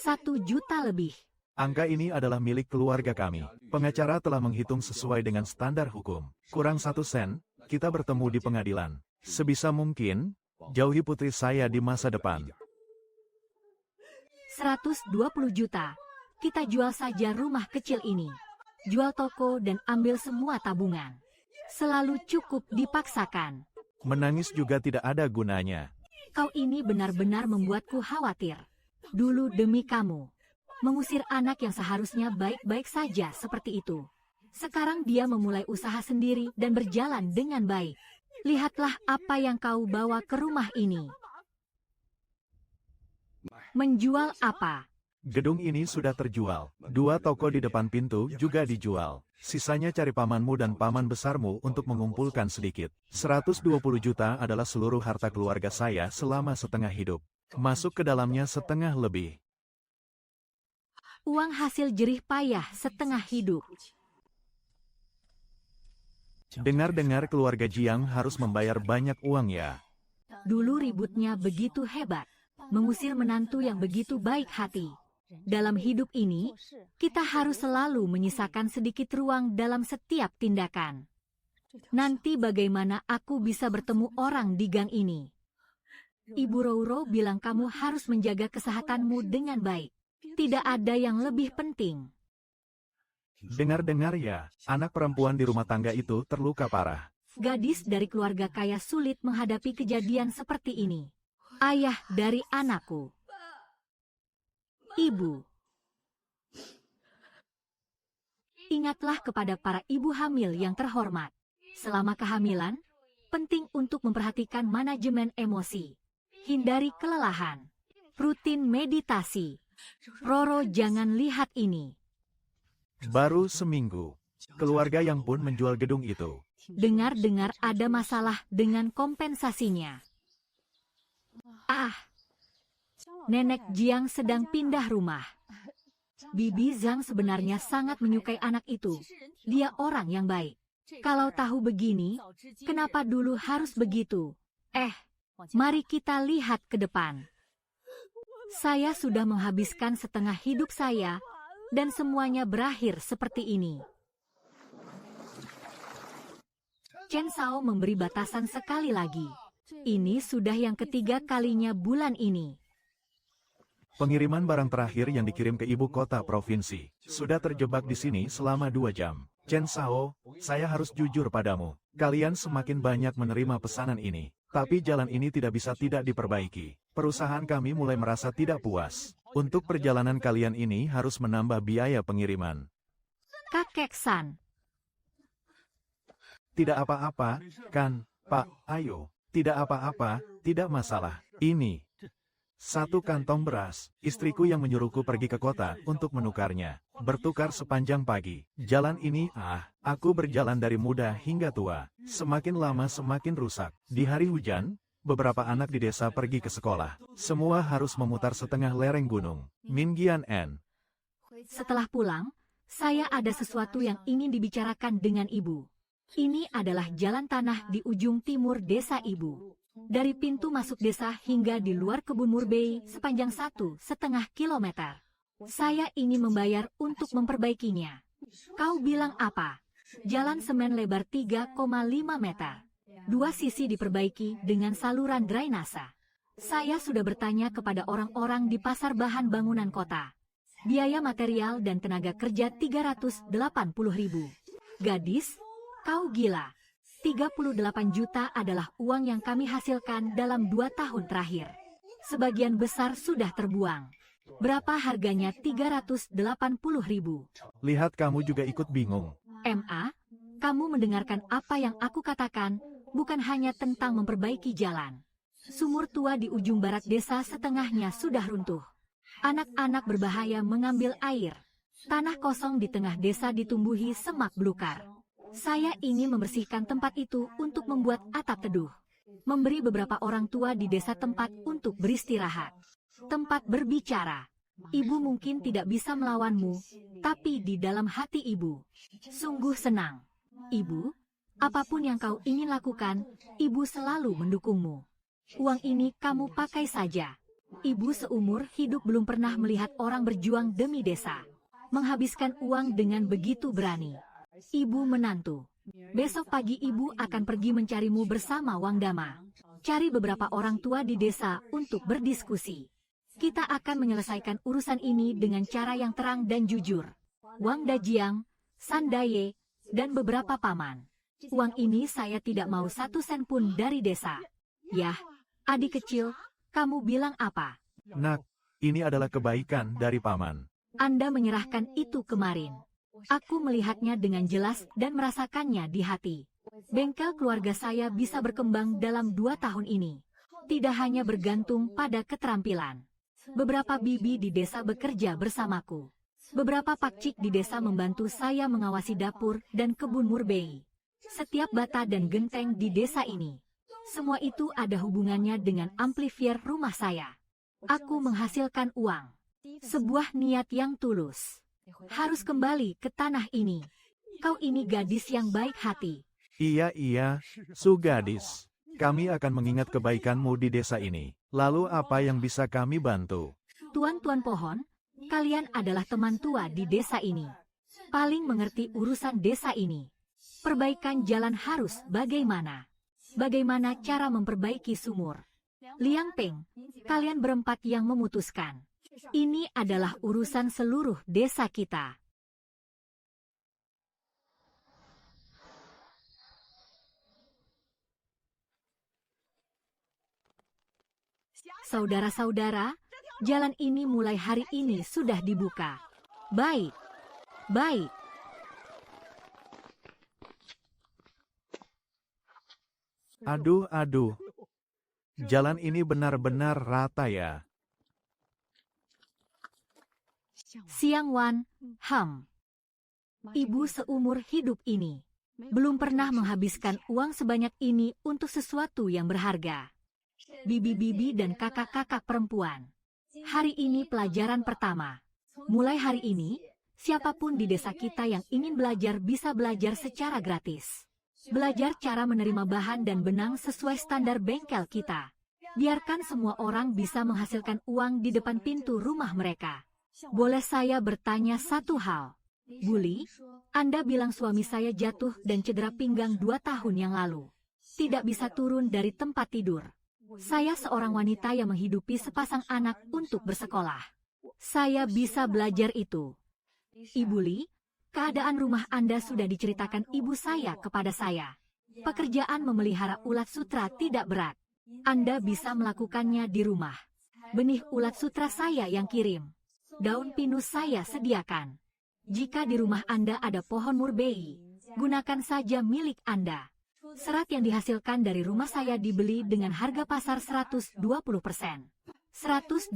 1 juta lebih. Angka ini adalah milik keluarga kami. Pengacara telah menghitung sesuai dengan standar hukum. Kurang 1 sen, kita bertemu di pengadilan. Sebisa mungkin, jauhi putri saya di masa depan. 120 juta. Kita jual saja rumah kecil ini. Jual toko dan ambil semua tabungan. Selalu cukup dipaksakan. Menangis juga tidak ada gunanya. Kau ini benar-benar membuatku khawatir. Dulu demi kamu. Mengusir anak yang seharusnya baik-baik saja seperti itu. Sekarang dia memulai usaha sendiri dan berjalan dengan baik. Lihatlah apa yang kau bawa ke rumah ini. Menjual apa? Gedung ini sudah terjual. 2 toko di depan pintu juga dijual. Sisanya cari pamanmu dan paman besarmu untuk mengumpulkan sedikit. 120 juta adalah seluruh harta keluarga saya selama setengah hidup. Masuk ke dalamnya setengah lebih. Uang hasil jerih payah setengah hidup. Dengar-dengar keluarga Jiang harus membayar banyak uang ya. Dulu ributnya begitu hebat. Mengusir menantu yang begitu baik hati. Dalam hidup ini, kita harus selalu menyisakan sedikit ruang dalam setiap tindakan. Nanti bagaimana aku bisa bertemu orang di gang ini? Ibu Roro bilang kamu harus menjaga kesehatanmu dengan baik. Tidak ada yang lebih penting. Dengar-dengar ya, anak perempuan di rumah tangga itu terluka parah. Gadis dari keluarga kaya sulit menghadapi kejadian seperti ini. Ayah dari anakku. Ibu. Ingatlah kepada para ibu hamil yang terhormat. Selama kehamilan, penting untuk memperhatikan manajemen emosi. Hindari kelelahan. Rutin meditasi. Roro jangan lihat ini. Baru seminggu, keluarga yang pun menjual gedung itu. Dengar-dengar ada masalah dengan kompensasinya. Ah, Nenek Jiang sedang pindah rumah. Bibi Zhang sebenarnya sangat menyukai anak itu. Dia orang yang baik. Kalau tahu begini, kenapa dulu harus begitu? Mari kita lihat ke depan. Saya sudah menghabiskan setengah hidup saya, dan semuanya berakhir seperti ini. Chen Sao memberi batasan sekali lagi. Ini sudah yang ketiga kalinya bulan ini. Pengiriman barang terakhir yang dikirim ke ibu kota provinsi sudah terjebak di sini selama 2 jam. Chen Sao, saya harus jujur padamu. Kalian semakin banyak menerima pesanan ini. Tapi jalan ini tidak bisa tidak diperbaiki. Perusahaan kami mulai merasa tidak puas. Untuk perjalanan kalian ini harus menambah biaya pengiriman. Kakek San. Tidak apa-apa, kan, Pak, ayo. Tidak apa-apa, tidak masalah. Ini 1 kantong beras. Istriku yang menyuruhku pergi ke kota untuk menukarnya. Bertukar sepanjang pagi. Jalan ini, aku berjalan dari muda hingga tua. Semakin lama semakin rusak. Di hari hujan, beberapa anak di desa pergi ke sekolah. Semua harus memutar setengah lereng gunung. Minggian N. Setelah pulang, saya ada sesuatu yang ingin dibicarakan dengan ibu. Ini adalah jalan tanah di ujung timur desa ibu. Dari pintu masuk desa hingga di luar kebun murbei sepanjang 1,5 kilometer. Saya ingin membayar untuk memperbaikinya. Kau bilang apa? Jalan semen lebar 3,5 meter. 2 sisi diperbaiki dengan saluran drainase. Saya sudah bertanya kepada orang-orang di pasar bahan bangunan kota. Biaya material dan tenaga kerja 380.000. Gadis, kau gila. 38 juta adalah uang yang kami hasilkan dalam 2 tahun terakhir. Sebagian besar sudah terbuang. Berapa harganya 380.000? Lihat kamu juga ikut bingung. MA, kamu mendengarkan apa yang aku katakan, bukan hanya tentang memperbaiki jalan. Sumur tua di ujung barat desa setengahnya sudah runtuh. Anak-anak berbahaya mengambil air. Tanah kosong di tengah desa ditumbuhi semak belukar. Saya ingin membersihkan tempat itu untuk membuat atap teduh. Memberi beberapa orang tua di desa tempat untuk beristirahat. Tempat berbicara. Ibu mungkin tidak bisa melawanmu, tapi di dalam hati ibu sungguh senang. Ibu, apapun yang kau ingin lakukan, ibu selalu mendukungmu. Uang ini kamu pakai saja. Ibu seumur hidup belum pernah melihat orang berjuang demi desa. Menghabiskan uang dengan begitu berani. Ibu menantu. Besok pagi ibu akan pergi mencarimu bersama Wang Dama. Cari beberapa orang tua di desa untuk berdiskusi. Kita akan menyelesaikan urusan ini dengan cara yang terang dan jujur. Wang Dajiang, San Daye, dan beberapa paman. Uang ini saya tidak mau 1 sen pun dari desa. Yah, adik kecil, kamu bilang apa? Nak, ini adalah kebaikan dari paman. Anda menyerahkan itu kemarin. Aku melihatnya dengan jelas dan merasakannya di hati. Bengkel keluarga saya bisa berkembang dalam 2 tahun ini. Tidak hanya bergantung pada keterampilan. Beberapa bibi di desa bekerja bersamaku. Beberapa pakcik di desa membantu saya mengawasi dapur dan kebun murbei. Setiap bata dan genteng di desa ini. Semua itu ada hubungannya dengan amplifier rumah saya. Aku menghasilkan uang. Sebuah niat yang tulus. Harus kembali ke tanah ini. Kau ini gadis yang baik hati. Iya, Su gadis. Kami akan mengingat kebaikanmu di desa ini. Lalu apa yang bisa kami bantu? Tuan-tuan pohon, kalian adalah teman tua di desa ini. Paling mengerti urusan desa ini. Perbaikan jalan harus bagaimana? Bagaimana cara memperbaiki sumur? Liang Peng, kalian berempat yang memutuskan. Ini adalah urusan seluruh desa kita. Saudara-saudara, jalan ini mulai hari ini sudah dibuka. Baik. Aduh. Jalan ini benar-benar rata ya. Siang Wan, Ibu seumur hidup ini belum pernah menghabiskan uang sebanyak ini untuk sesuatu yang berharga. Bibi-bibi dan kakak-kakak perempuan. Hari ini pelajaran pertama. Mulai hari ini, siapapun di desa kita yang ingin belajar bisa belajar secara gratis. Belajar cara menerima bahan dan benang sesuai standar bengkel kita. Biarkan semua orang bisa menghasilkan uang di depan pintu rumah mereka. Boleh saya bertanya satu hal? Buli, Anda bilang suami saya jatuh dan cedera pinggang 2 tahun yang lalu. Tidak bisa turun dari tempat tidur. Saya seorang wanita yang menghidupi sepasang anak untuk bersekolah. Saya bisa belajar itu. Ibu Li, keadaan rumah Anda sudah diceritakan ibu saya kepada saya. Pekerjaan memelihara ulat sutra tidak berat. Anda bisa melakukannya di rumah. Benih ulat sutra saya yang kirim. Daun pinus saya sediakan. Jika di rumah Anda ada pohon murbei, gunakan saja milik Anda. Serat yang dihasilkan dari rumah saya dibeli dengan harga pasar 120%. 120%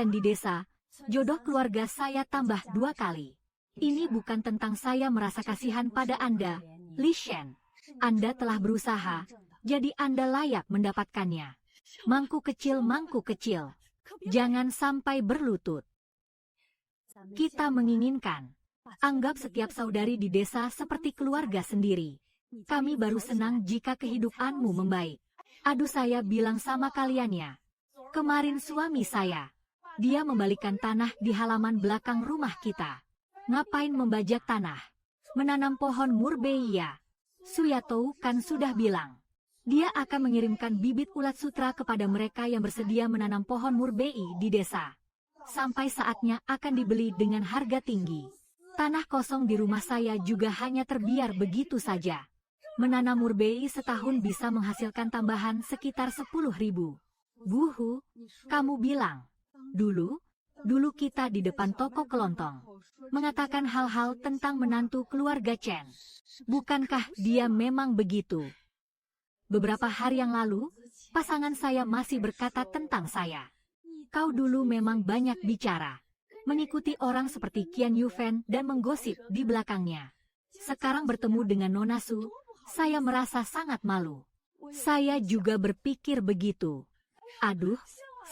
di desa, jodoh keluarga saya tambah 2 kali. Ini bukan tentang saya merasa kasihan pada Anda, Li Shen. Anda telah berusaha, jadi Anda layak mendapatkannya. Mangku kecil. Jangan sampai berlutut. Kita menginginkan. Anggap setiap saudari di desa seperti keluarga sendiri. Kami baru senang jika kehidupanmu membaik. Aduh, saya bilang sama kaliannya. Kemarin suami saya, dia membalikan tanah di halaman belakang rumah kita. Ngapain membajak tanah? Menanam pohon murbei ya. Suyatou kan sudah bilang. Dia akan mengirimkan bibit ulat sutra kepada mereka yang bersedia menanam pohon murbei di desa. Sampai saatnya akan dibeli dengan harga tinggi. Tanah kosong di rumah saya juga hanya terbiar begitu saja. Menanam murbei setahun bisa menghasilkan tambahan sekitar 10.000. Buhu, kamu bilang. Dulu kita di depan toko kelontong. Mengatakan hal-hal tentang menantu keluarga Chen. Bukankah dia memang begitu? Beberapa hari yang lalu, pasangan saya masih berkata tentang saya. Kau dulu memang banyak bicara. Mengikuti orang seperti Qian Yufen dan menggosip di belakangnya. Sekarang bertemu dengan Nona Su, saya merasa sangat malu. Saya juga berpikir begitu. Aduh,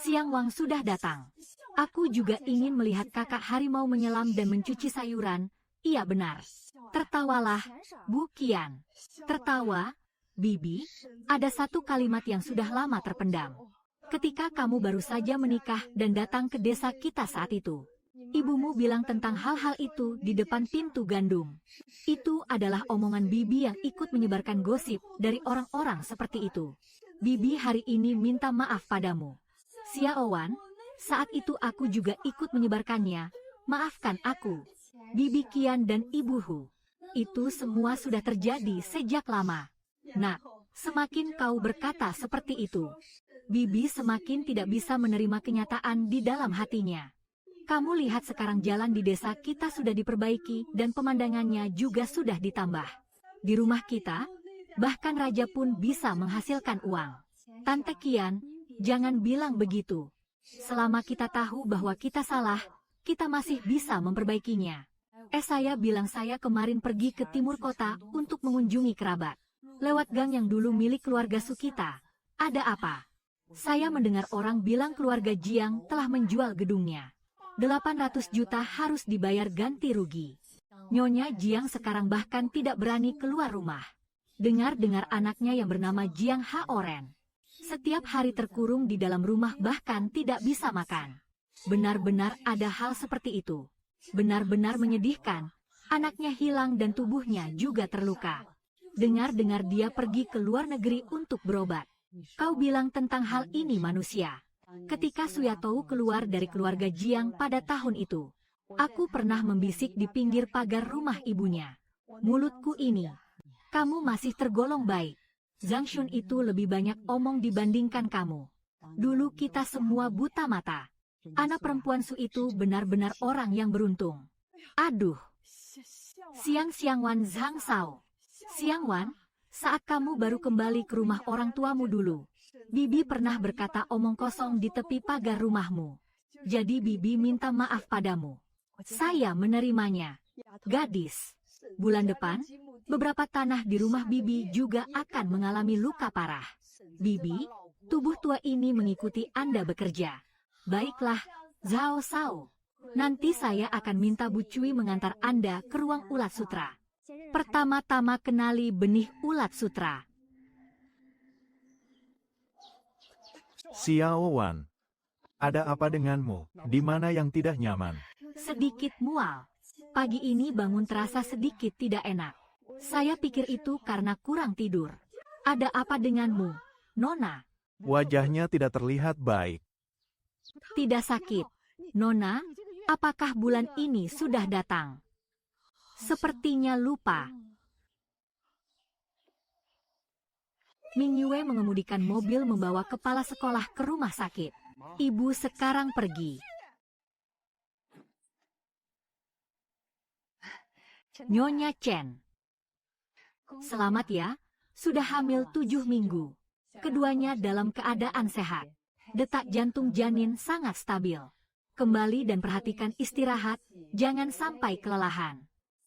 Siang Wang sudah datang. Aku juga ingin melihat kakak harimau menyelam dan mencuci sayuran. Iya benar. Tertawalah, Bu Qian. Tertawa, Bibi, ada satu kalimat yang sudah lama terpendam. Ketika kamu baru saja menikah dan datang ke desa kita saat itu. Ibumu bilang tentang hal-hal itu di depan pintu gandum. Itu adalah omongan Bibi yang ikut menyebarkan gosip dari orang-orang seperti itu. Bibi hari ini minta maaf padamu. Xiaowan, Saat itu aku juga ikut menyebarkannya. Maafkan aku, Bibi Qian dan Ibu Hu. Itu semua sudah terjadi sejak lama. Nak, semakin kau berkata seperti itu, Bibi semakin tidak bisa menerima kenyataan di dalam hatinya. Kamu lihat sekarang jalan di desa kita sudah diperbaiki dan pemandangannya juga sudah ditambah. Di rumah kita, bahkan raja pun bisa menghasilkan uang. Tante Qian, jangan bilang begitu. Selama kita tahu bahwa kita salah, kita masih bisa memperbaikinya. Saya bilang saya kemarin pergi ke timur kota untuk mengunjungi kerabat. Lewat gang yang dulu milik keluarga Sukita. Ada apa? Saya mendengar orang bilang keluarga Jiang telah menjual gedungnya. 800 juta harus dibayar ganti rugi. Nyonya Jiang sekarang bahkan tidak berani keluar rumah. Dengar-dengar anaknya yang bernama Jiang Haoren setiap hari terkurung di dalam rumah bahkan tidak bisa makan. Benar-benar ada hal seperti itu. Benar-benar menyedihkan. Anaknya hilang dan tubuhnya juga terluka. Dengar-dengar dia pergi ke luar negeri untuk berobat. Kau bilang tentang hal ini manusia. Ketika Suyatou keluar dari keluarga Jiang pada tahun itu, aku pernah membisik di pinggir pagar rumah ibunya. Mulutku ini, kamu masih tergolong baik. Zhang Shun itu lebih banyak omong dibandingkan kamu. Dulu kita semua buta mata. Anak perempuan Su itu benar-benar orang yang beruntung. Aduh. Siang Wan Zhang Sao. Siang Wan, saat kamu baru kembali ke rumah orang tuamu dulu, Bibi pernah berkata omong kosong di tepi pagar rumahmu. Jadi Bibi minta maaf padamu. Saya menerimanya. Gadis, bulan depan, beberapa tanah di rumah Bibi juga akan mengalami luka parah. Bibi, tubuh tua ini mengikuti Anda bekerja. Baiklah, Zhao Sao. Nanti saya akan minta Bu Cui mengantar Anda ke ruang ulat sutra. Pertama-tama kenali benih ulat sutra. Xiao Wan, ada apa denganmu? Di mana yang tidak nyaman? Sedikit mual. Pagi ini bangun terasa sedikit tidak enak. Saya pikir itu karena kurang tidur. Ada apa denganmu, Nona? Wajahnya tidak terlihat baik. Tidak sakit. Nona, apakah bulan ini sudah datang? Sepertinya lupa. Ming Yue mengemudikan mobil membawa kepala sekolah ke rumah sakit. Ibu sekarang pergi. Nyonya Chen. Selamat ya, sudah hamil 7 minggu. Keduanya dalam keadaan sehat. Detak jantung janin sangat stabil. Kembali dan perhatikan istirahat, jangan sampai kelelahan.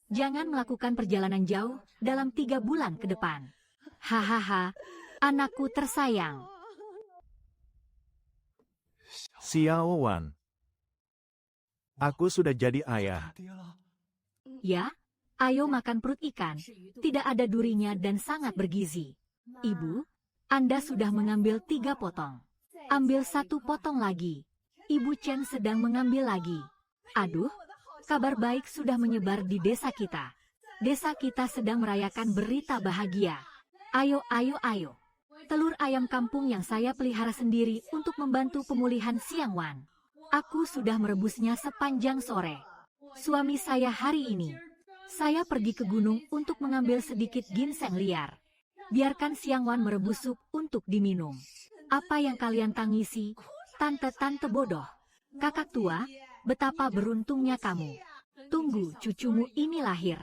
Jangan melakukan perjalanan jauh dalam 3 bulan ke depan. Hahaha, anakku tersayang. Xiao Wan, aku sudah jadi ayah. Ya, ayo makan perut ikan. Tidak ada durinya dan sangat bergizi. Ibu, Anda sudah mengambil 3 potong. Ambil 1 potong lagi. Ibu Chen sedang mengambil lagi. Aduh, kabar baik sudah menyebar di desa kita. Desa kita sedang merayakan berita bahagia. Ayo. Telur ayam kampung yang saya pelihara sendiri untuk membantu pemulihan Xiang Wan. Aku sudah merebusnya sepanjang sore. Suami saya hari ini. Saya pergi ke gunung untuk mengambil sedikit ginseng liar. Biarkan Xiang Wan merebus sup untuk diminum. Apa yang kalian tangisi? Tante-tante bodoh. Kakak tua, betapa beruntungnya kamu. Tunggu cucumu ini lahir.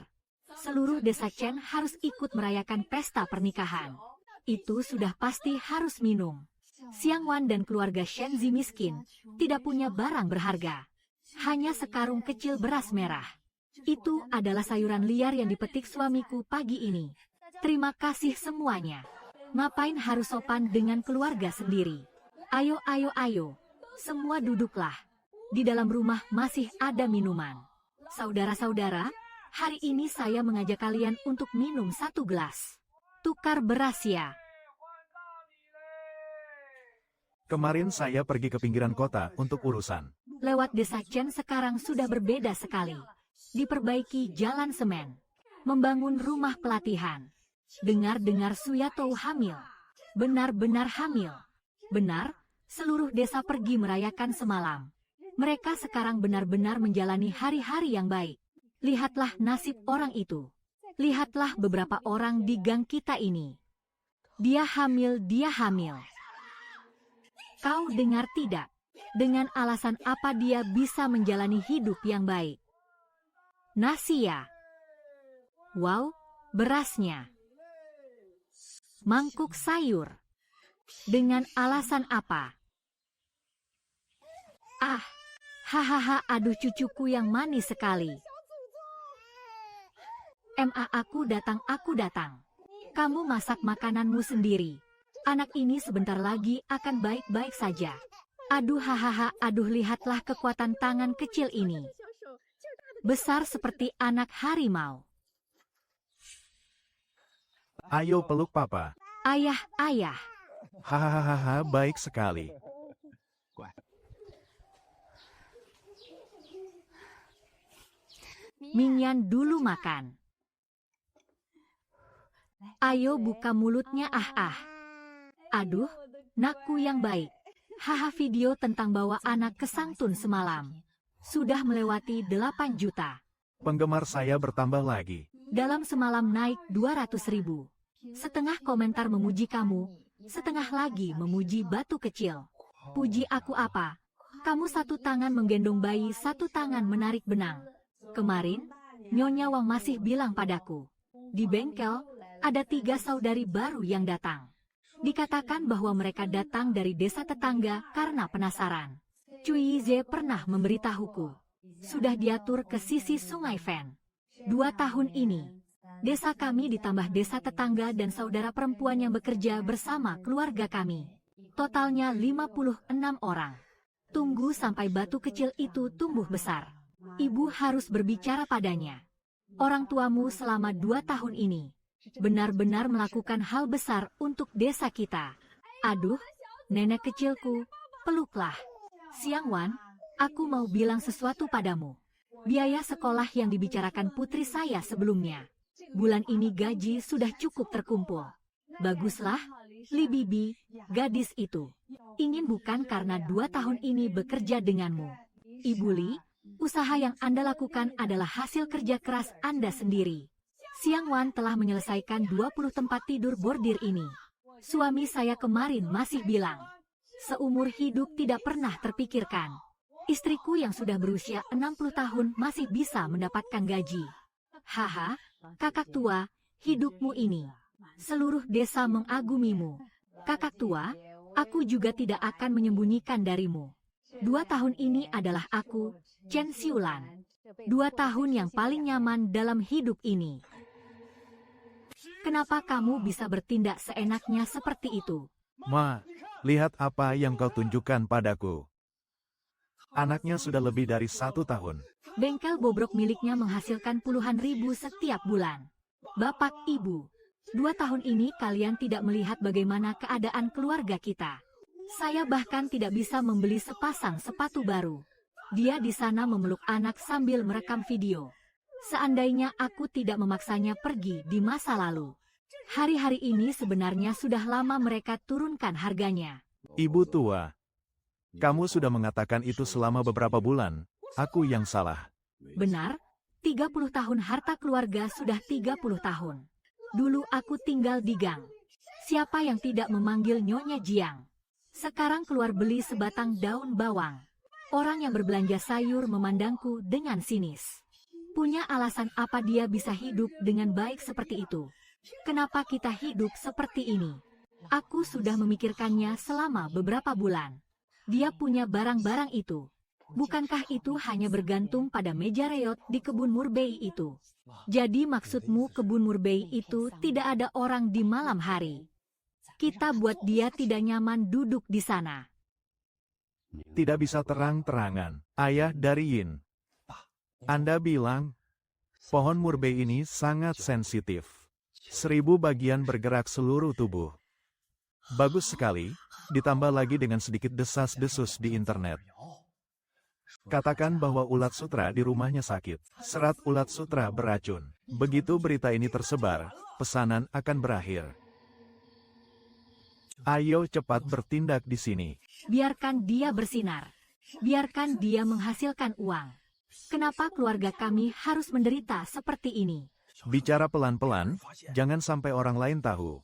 Seluruh desa Chen harus ikut merayakan pesta pernikahan. Itu sudah pasti harus minum. Xiang Wan dan keluarga Shenzi miskin, tidak punya barang berharga. Hanya sekarung kecil beras merah. Itu adalah sayuran liar yang dipetik suamiku pagi ini. Terima kasih semuanya. Ngapain harus sopan dengan keluarga sendiri? Ayo. Semua duduklah. Di dalam rumah masih ada minuman. Saudara-saudara, hari ini saya mengajak kalian untuk minum 1 gelas. Tukar beras ya. Kemarin saya pergi ke pinggiran kota untuk urusan. Lewat desa Chen sekarang sudah berbeda sekali. Diperbaiki jalan semen. Membangun rumah pelatihan. Dengar-dengar Suyatou hamil. Benar-benar hamil. Benar, Seluruh desa pergi merayakan semalam. Mereka sekarang benar-benar menjalani hari-hari yang baik. Lihatlah nasib orang itu. Lihatlah beberapa orang di gang kita ini. Dia hamil, dia hamil. Kau dengar tidak? Dengan alasan apa dia bisa menjalani hidup yang baik? Nasi ya? Wow, berasnya. Mangkuk sayur. Dengan alasan apa? Ah, hahaha, aduh cucuku yang manis sekali. Aku datang, aku datang. Kamu masak makananmu sendiri. Anak ini sebentar lagi akan baik-baik saja. Aduh hahaha, aduh lihatlah kekuatan tangan kecil ini. Besar seperti anak harimau. Ayo peluk papa. Ayah, ayah. Hahaha, baik sekali. Mingyan dulu makan. Ayo buka mulutnya ah. Aduh, nakku yang baik. Haha, video tentang bawa anak ke Sangtun semalam. Sudah melewati 8 juta. Penggemar saya bertambah lagi. Dalam semalam naik 200.000. Setengah komentar memuji kamu, setengah lagi memuji batu kecil. Puji aku apa? Kamu satu tangan menggendong bayi, satu tangan menarik benang. Kemarin, Nyonya Wang masih bilang padaku, di bengkel, ada 3 saudari baru yang datang. Dikatakan bahwa mereka datang dari desa tetangga karena penasaran. Cui Ze pernah memberitahuku. Sudah diatur ke sisi Sungai Fen. 2 tahun ini, desa kami ditambah desa tetangga dan saudara perempuan yang bekerja bersama keluarga kami. Totalnya 56 orang. Tunggu sampai batu kecil itu tumbuh besar. Ibu harus berbicara padanya. Orang tuamu selama 2 tahun ini benar-benar melakukan hal besar untuk desa kita. Aduh, nenek kecilku, peluklah. Siang Wan, aku mau bilang sesuatu padamu. Biaya sekolah yang dibicarakan putri saya sebelumnya. Bulan ini gaji sudah cukup terkumpul. Baguslah, Li Bibi, gadis itu. Ingin bukan karena 2 tahun ini bekerja denganmu. Ibu Li, usaha yang Anda lakukan adalah hasil kerja keras Anda sendiri. Siang Wan telah menyelesaikan 20 tempat tidur bordir ini. Suami saya kemarin masih bilang, seumur hidup tidak pernah terpikirkan. Istriku yang sudah berusia 60 tahun masih bisa mendapatkan gaji. Haha, kakak tua, hidupmu ini. Seluruh desa mengagumimu. Kakak tua, aku juga tidak akan menyembunyikan darimu. 2 tahun ini adalah aku, Chen Xiulan. 2 tahun yang paling nyaman dalam hidup ini. Kenapa kamu bisa bertindak seenaknya seperti itu? Ma, lihat apa yang kau tunjukkan padaku. Anaknya sudah lebih dari 1 tahun. Bengkel bobrok miliknya menghasilkan puluhan ribu setiap bulan. Bapak, Ibu, 2 tahun ini kalian tidak melihat bagaimana keadaan keluarga kita. Saya bahkan tidak bisa membeli sepasang sepatu baru. Dia di sana memeluk anak sambil merekam video. Seandainya aku tidak memaksanya pergi di masa lalu. Hari-hari ini sebenarnya sudah lama mereka turunkan harganya. Ibu tua, kamu sudah mengatakan itu selama beberapa bulan. Aku yang salah. Benar, 30 tahun harta keluarga sudah 30 tahun. Dulu aku tinggal di gang. Siapa yang tidak memanggil Nyonya Jiang? Sekarang keluar beli sebatang daun bawang. Orang yang berbelanja sayur memandangku dengan sinis. Punya alasan apa dia bisa hidup dengan baik seperti itu? Kenapa kita hidup seperti ini? Aku sudah memikirkannya selama beberapa bulan. Dia punya barang-barang itu. Bukankah itu hanya bergantung pada meja reot di kebun murbei itu? Jadi maksudmu kebun murbei itu tidak ada orang di malam hari? Kita buat dia tidak nyaman duduk di sana. Tidak bisa terang-terangan. Ayah dari Yin. Anda bilang, pohon murbei ini sangat sensitif. 1000 bagian bergerak seluruh tubuh. Bagus sekali, ditambah lagi dengan sedikit desas-desus di internet. Katakan bahwa ulat sutra di rumahnya sakit. Serat ulat sutra beracun. Begitu berita ini tersebar, pesanan akan berakhir. Ayo cepat bertindak di sini. Biarkan dia bersinar. Biarkan dia menghasilkan uang. Kenapa keluarga kami harus menderita seperti ini? Bicara pelan-pelan, jangan sampai orang lain tahu.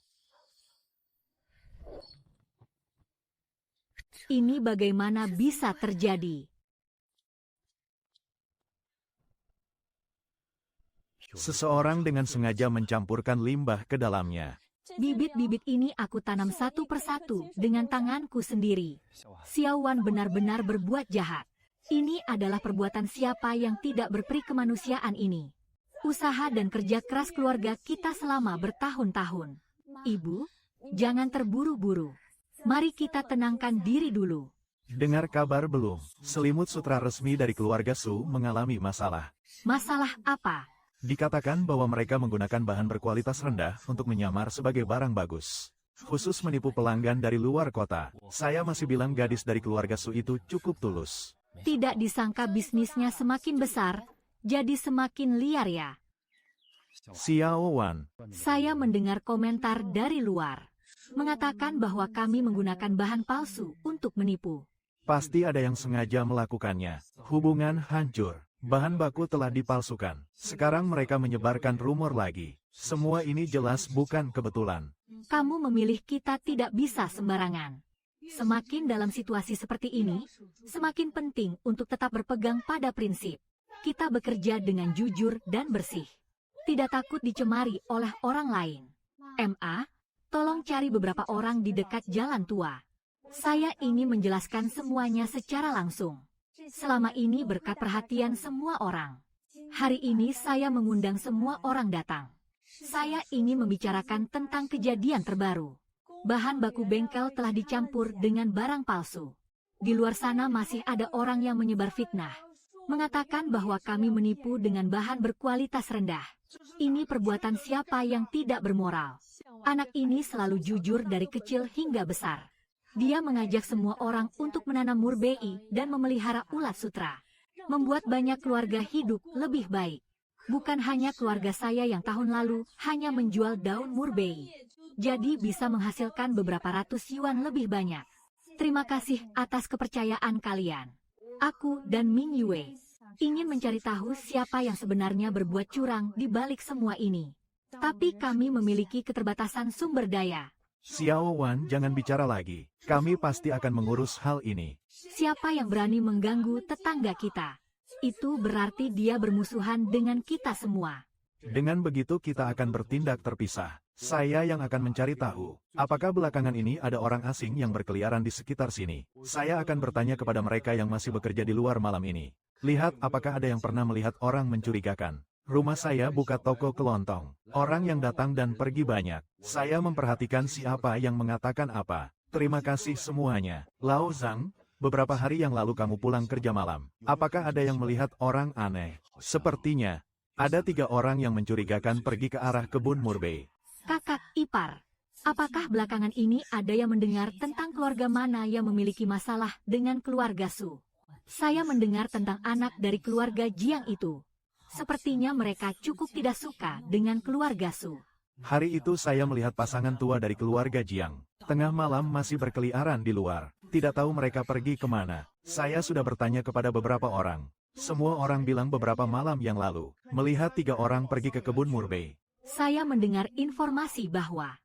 Ini bagaimana bisa terjadi? Seseorang dengan sengaja mencampurkan limbah ke dalamnya. Bibit-bibit ini aku tanam satu persatu dengan tanganku sendiri. Xiao Wan benar-benar berbuat jahat. Ini adalah perbuatan siapa yang tidak berperi kemanusiaan ini. Usaha dan kerja keras keluarga kita selama bertahun-tahun. Ibu, jangan terburu-buru. Mari kita tenangkan diri dulu. Dengar kabar belum? Selimut sutra resmi dari keluarga Su mengalami masalah. Masalah apa? Dikatakan bahwa mereka menggunakan bahan berkualitas rendah untuk menyamar sebagai barang bagus. Khusus menipu pelanggan dari luar kota. Saya masih bilang gadis dari keluarga Su itu cukup tulus. Tidak disangka bisnisnya semakin besar, jadi semakin liar ya. Xiao Wan. Saya mendengar komentar dari luar. Mengatakan bahwa kami menggunakan bahan palsu untuk menipu. Pasti ada yang sengaja melakukannya. Hubungan hancur. Bahan baku telah dipalsukan. Sekarang mereka menyebarkan rumor lagi. Semua ini jelas bukan kebetulan. Kamu memilih kita tidak bisa sembarangan. Semakin dalam situasi seperti ini, semakin penting untuk tetap berpegang pada prinsip. Kita bekerja dengan jujur dan bersih. Tidak takut dicemari oleh orang lain. MA, tolong cari beberapa orang di dekat jalan tua. Saya ingin menjelaskan semuanya secara langsung. Selama ini berkat perhatian semua orang. Hari ini saya mengundang semua orang datang. Saya ingin membicarakan tentang kejadian terbaru. Bahan baku bengkel telah dicampur dengan barang palsu. Di luar sana masih ada orang yang menyebar fitnah. Mengatakan bahwa kami menipu dengan bahan berkualitas rendah. Ini perbuatan siapa yang tidak bermoral. Anak ini selalu jujur dari kecil hingga besar. Dia mengajak semua orang untuk menanam murbei dan memelihara ulat sutra. Membuat banyak keluarga hidup lebih baik. Bukan hanya keluarga saya yang tahun lalu hanya menjual daun murbei. Jadi bisa menghasilkan beberapa ratus yuan lebih banyak. Terima kasih atas kepercayaan kalian. Aku dan Ming Yue ingin mencari tahu siapa yang sebenarnya berbuat curang di balik semua ini. Tapi kami memiliki keterbatasan sumber daya. Xiao Wan, jangan bicara lagi. Kami pasti akan mengurus hal ini. Siapa yang berani mengganggu tetangga kita? Itu berarti dia bermusuhan dengan kita semua. Dengan begitu kita akan bertindak terpisah. Saya yang akan mencari tahu, apakah belakangan ini ada orang asing yang berkeliaran di sekitar sini. Saya akan bertanya kepada mereka yang masih bekerja di luar malam ini. Lihat apakah ada yang pernah melihat orang mencurigakan. Rumah saya buka toko kelontong. Orang yang datang dan pergi banyak. Saya memperhatikan siapa yang mengatakan apa. Terima kasih semuanya. Lao Zhang, beberapa hari yang lalu kamu pulang kerja malam. Apakah ada yang melihat orang aneh? Sepertinya, ada 3 orang yang mencurigakan pergi ke arah kebun murbei. Kakak ipar, apakah belakangan ini ada yang mendengar tentang keluarga mana yang memiliki masalah dengan keluarga Su? Saya mendengar tentang anak dari keluarga Jiang itu. Sepertinya mereka cukup tidak suka dengan keluarga Su. Hari itu saya melihat pasangan tua dari keluarga Jiang. Tengah malam masih berkeliaran di luar. Tidak tahu mereka pergi kemana. Saya sudah bertanya kepada beberapa orang. Semua orang bilang beberapa malam yang lalu, melihat 3 orang pergi ke kebun murbei. Saya mendengar informasi bahwa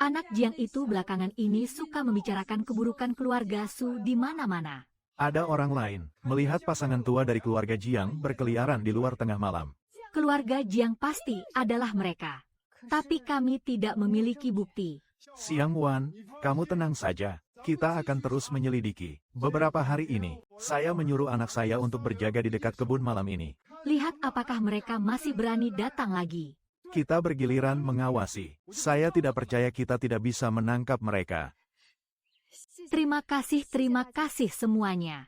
anak Jiang itu belakangan ini suka membicarakan keburukan keluarga Su di mana-mana. Ada orang lain, melihat pasangan tua dari keluarga Jiang berkeliaran di luar tengah malam. Keluarga Jiang pasti adalah mereka. Tapi kami tidak memiliki bukti. Xiang Wan, kamu tenang saja. Kita akan terus menyelidiki. Beberapa hari ini, saya menyuruh anak saya untuk berjaga di dekat kebun malam ini. Lihat apakah mereka masih berani datang lagi. Kita bergiliran mengawasi. Saya tidak percaya kita tidak bisa menangkap mereka. Terima kasih semuanya.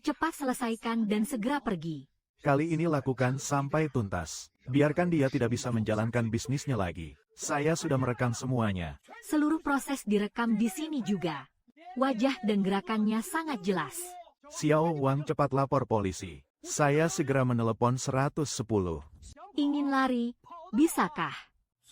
Cepat selesaikan dan segera pergi. Kali ini lakukan sampai tuntas. Biarkan dia tidak bisa menjalankan bisnisnya lagi. Saya sudah merekam semuanya. Seluruh proses direkam di sini juga. Wajah dan gerakannya sangat jelas. Xiao Wang, cepat lapor polisi. Saya segera menelepon 110. Ingin lari? Bisakah?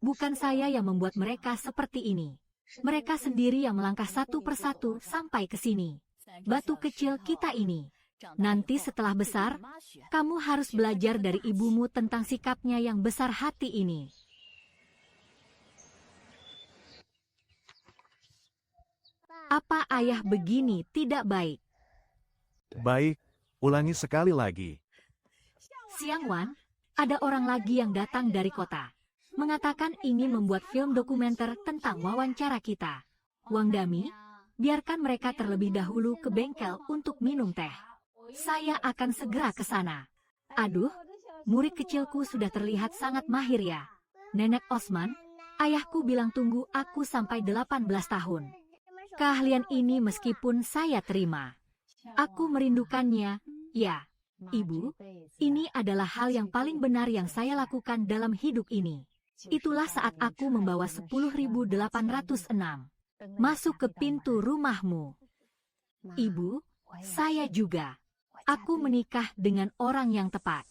Bukan saya yang membuat mereka seperti ini. Mereka sendiri yang melangkah satu persatu sampai ke sini. Batu kecil kita ini. Nanti setelah besar, kamu harus belajar dari ibumu tentang sikapnya yang besar hati ini. Apa ayah begini tidak baik? Baik, ulangi sekali lagi. Siang Wan, ada orang lagi yang datang dari kota. Mengatakan ingin membuat film dokumenter tentang wawancara kita. Wang Dami, biarkan mereka terlebih dahulu ke bengkel untuk minum teh. Saya akan segera ke sana. Aduh, murid kecilku sudah terlihat sangat mahir ya. Nenek Osman, ayahku bilang tunggu aku sampai 18 tahun. Keahlian ini meskipun saya terima. Aku merindukannya, ya. Ibu, ini adalah hal yang paling benar yang saya lakukan dalam hidup ini. Itulah saat aku membawa 10.806. Masuk ke pintu rumahmu. Ibu, saya juga. Aku menikah dengan orang yang tepat.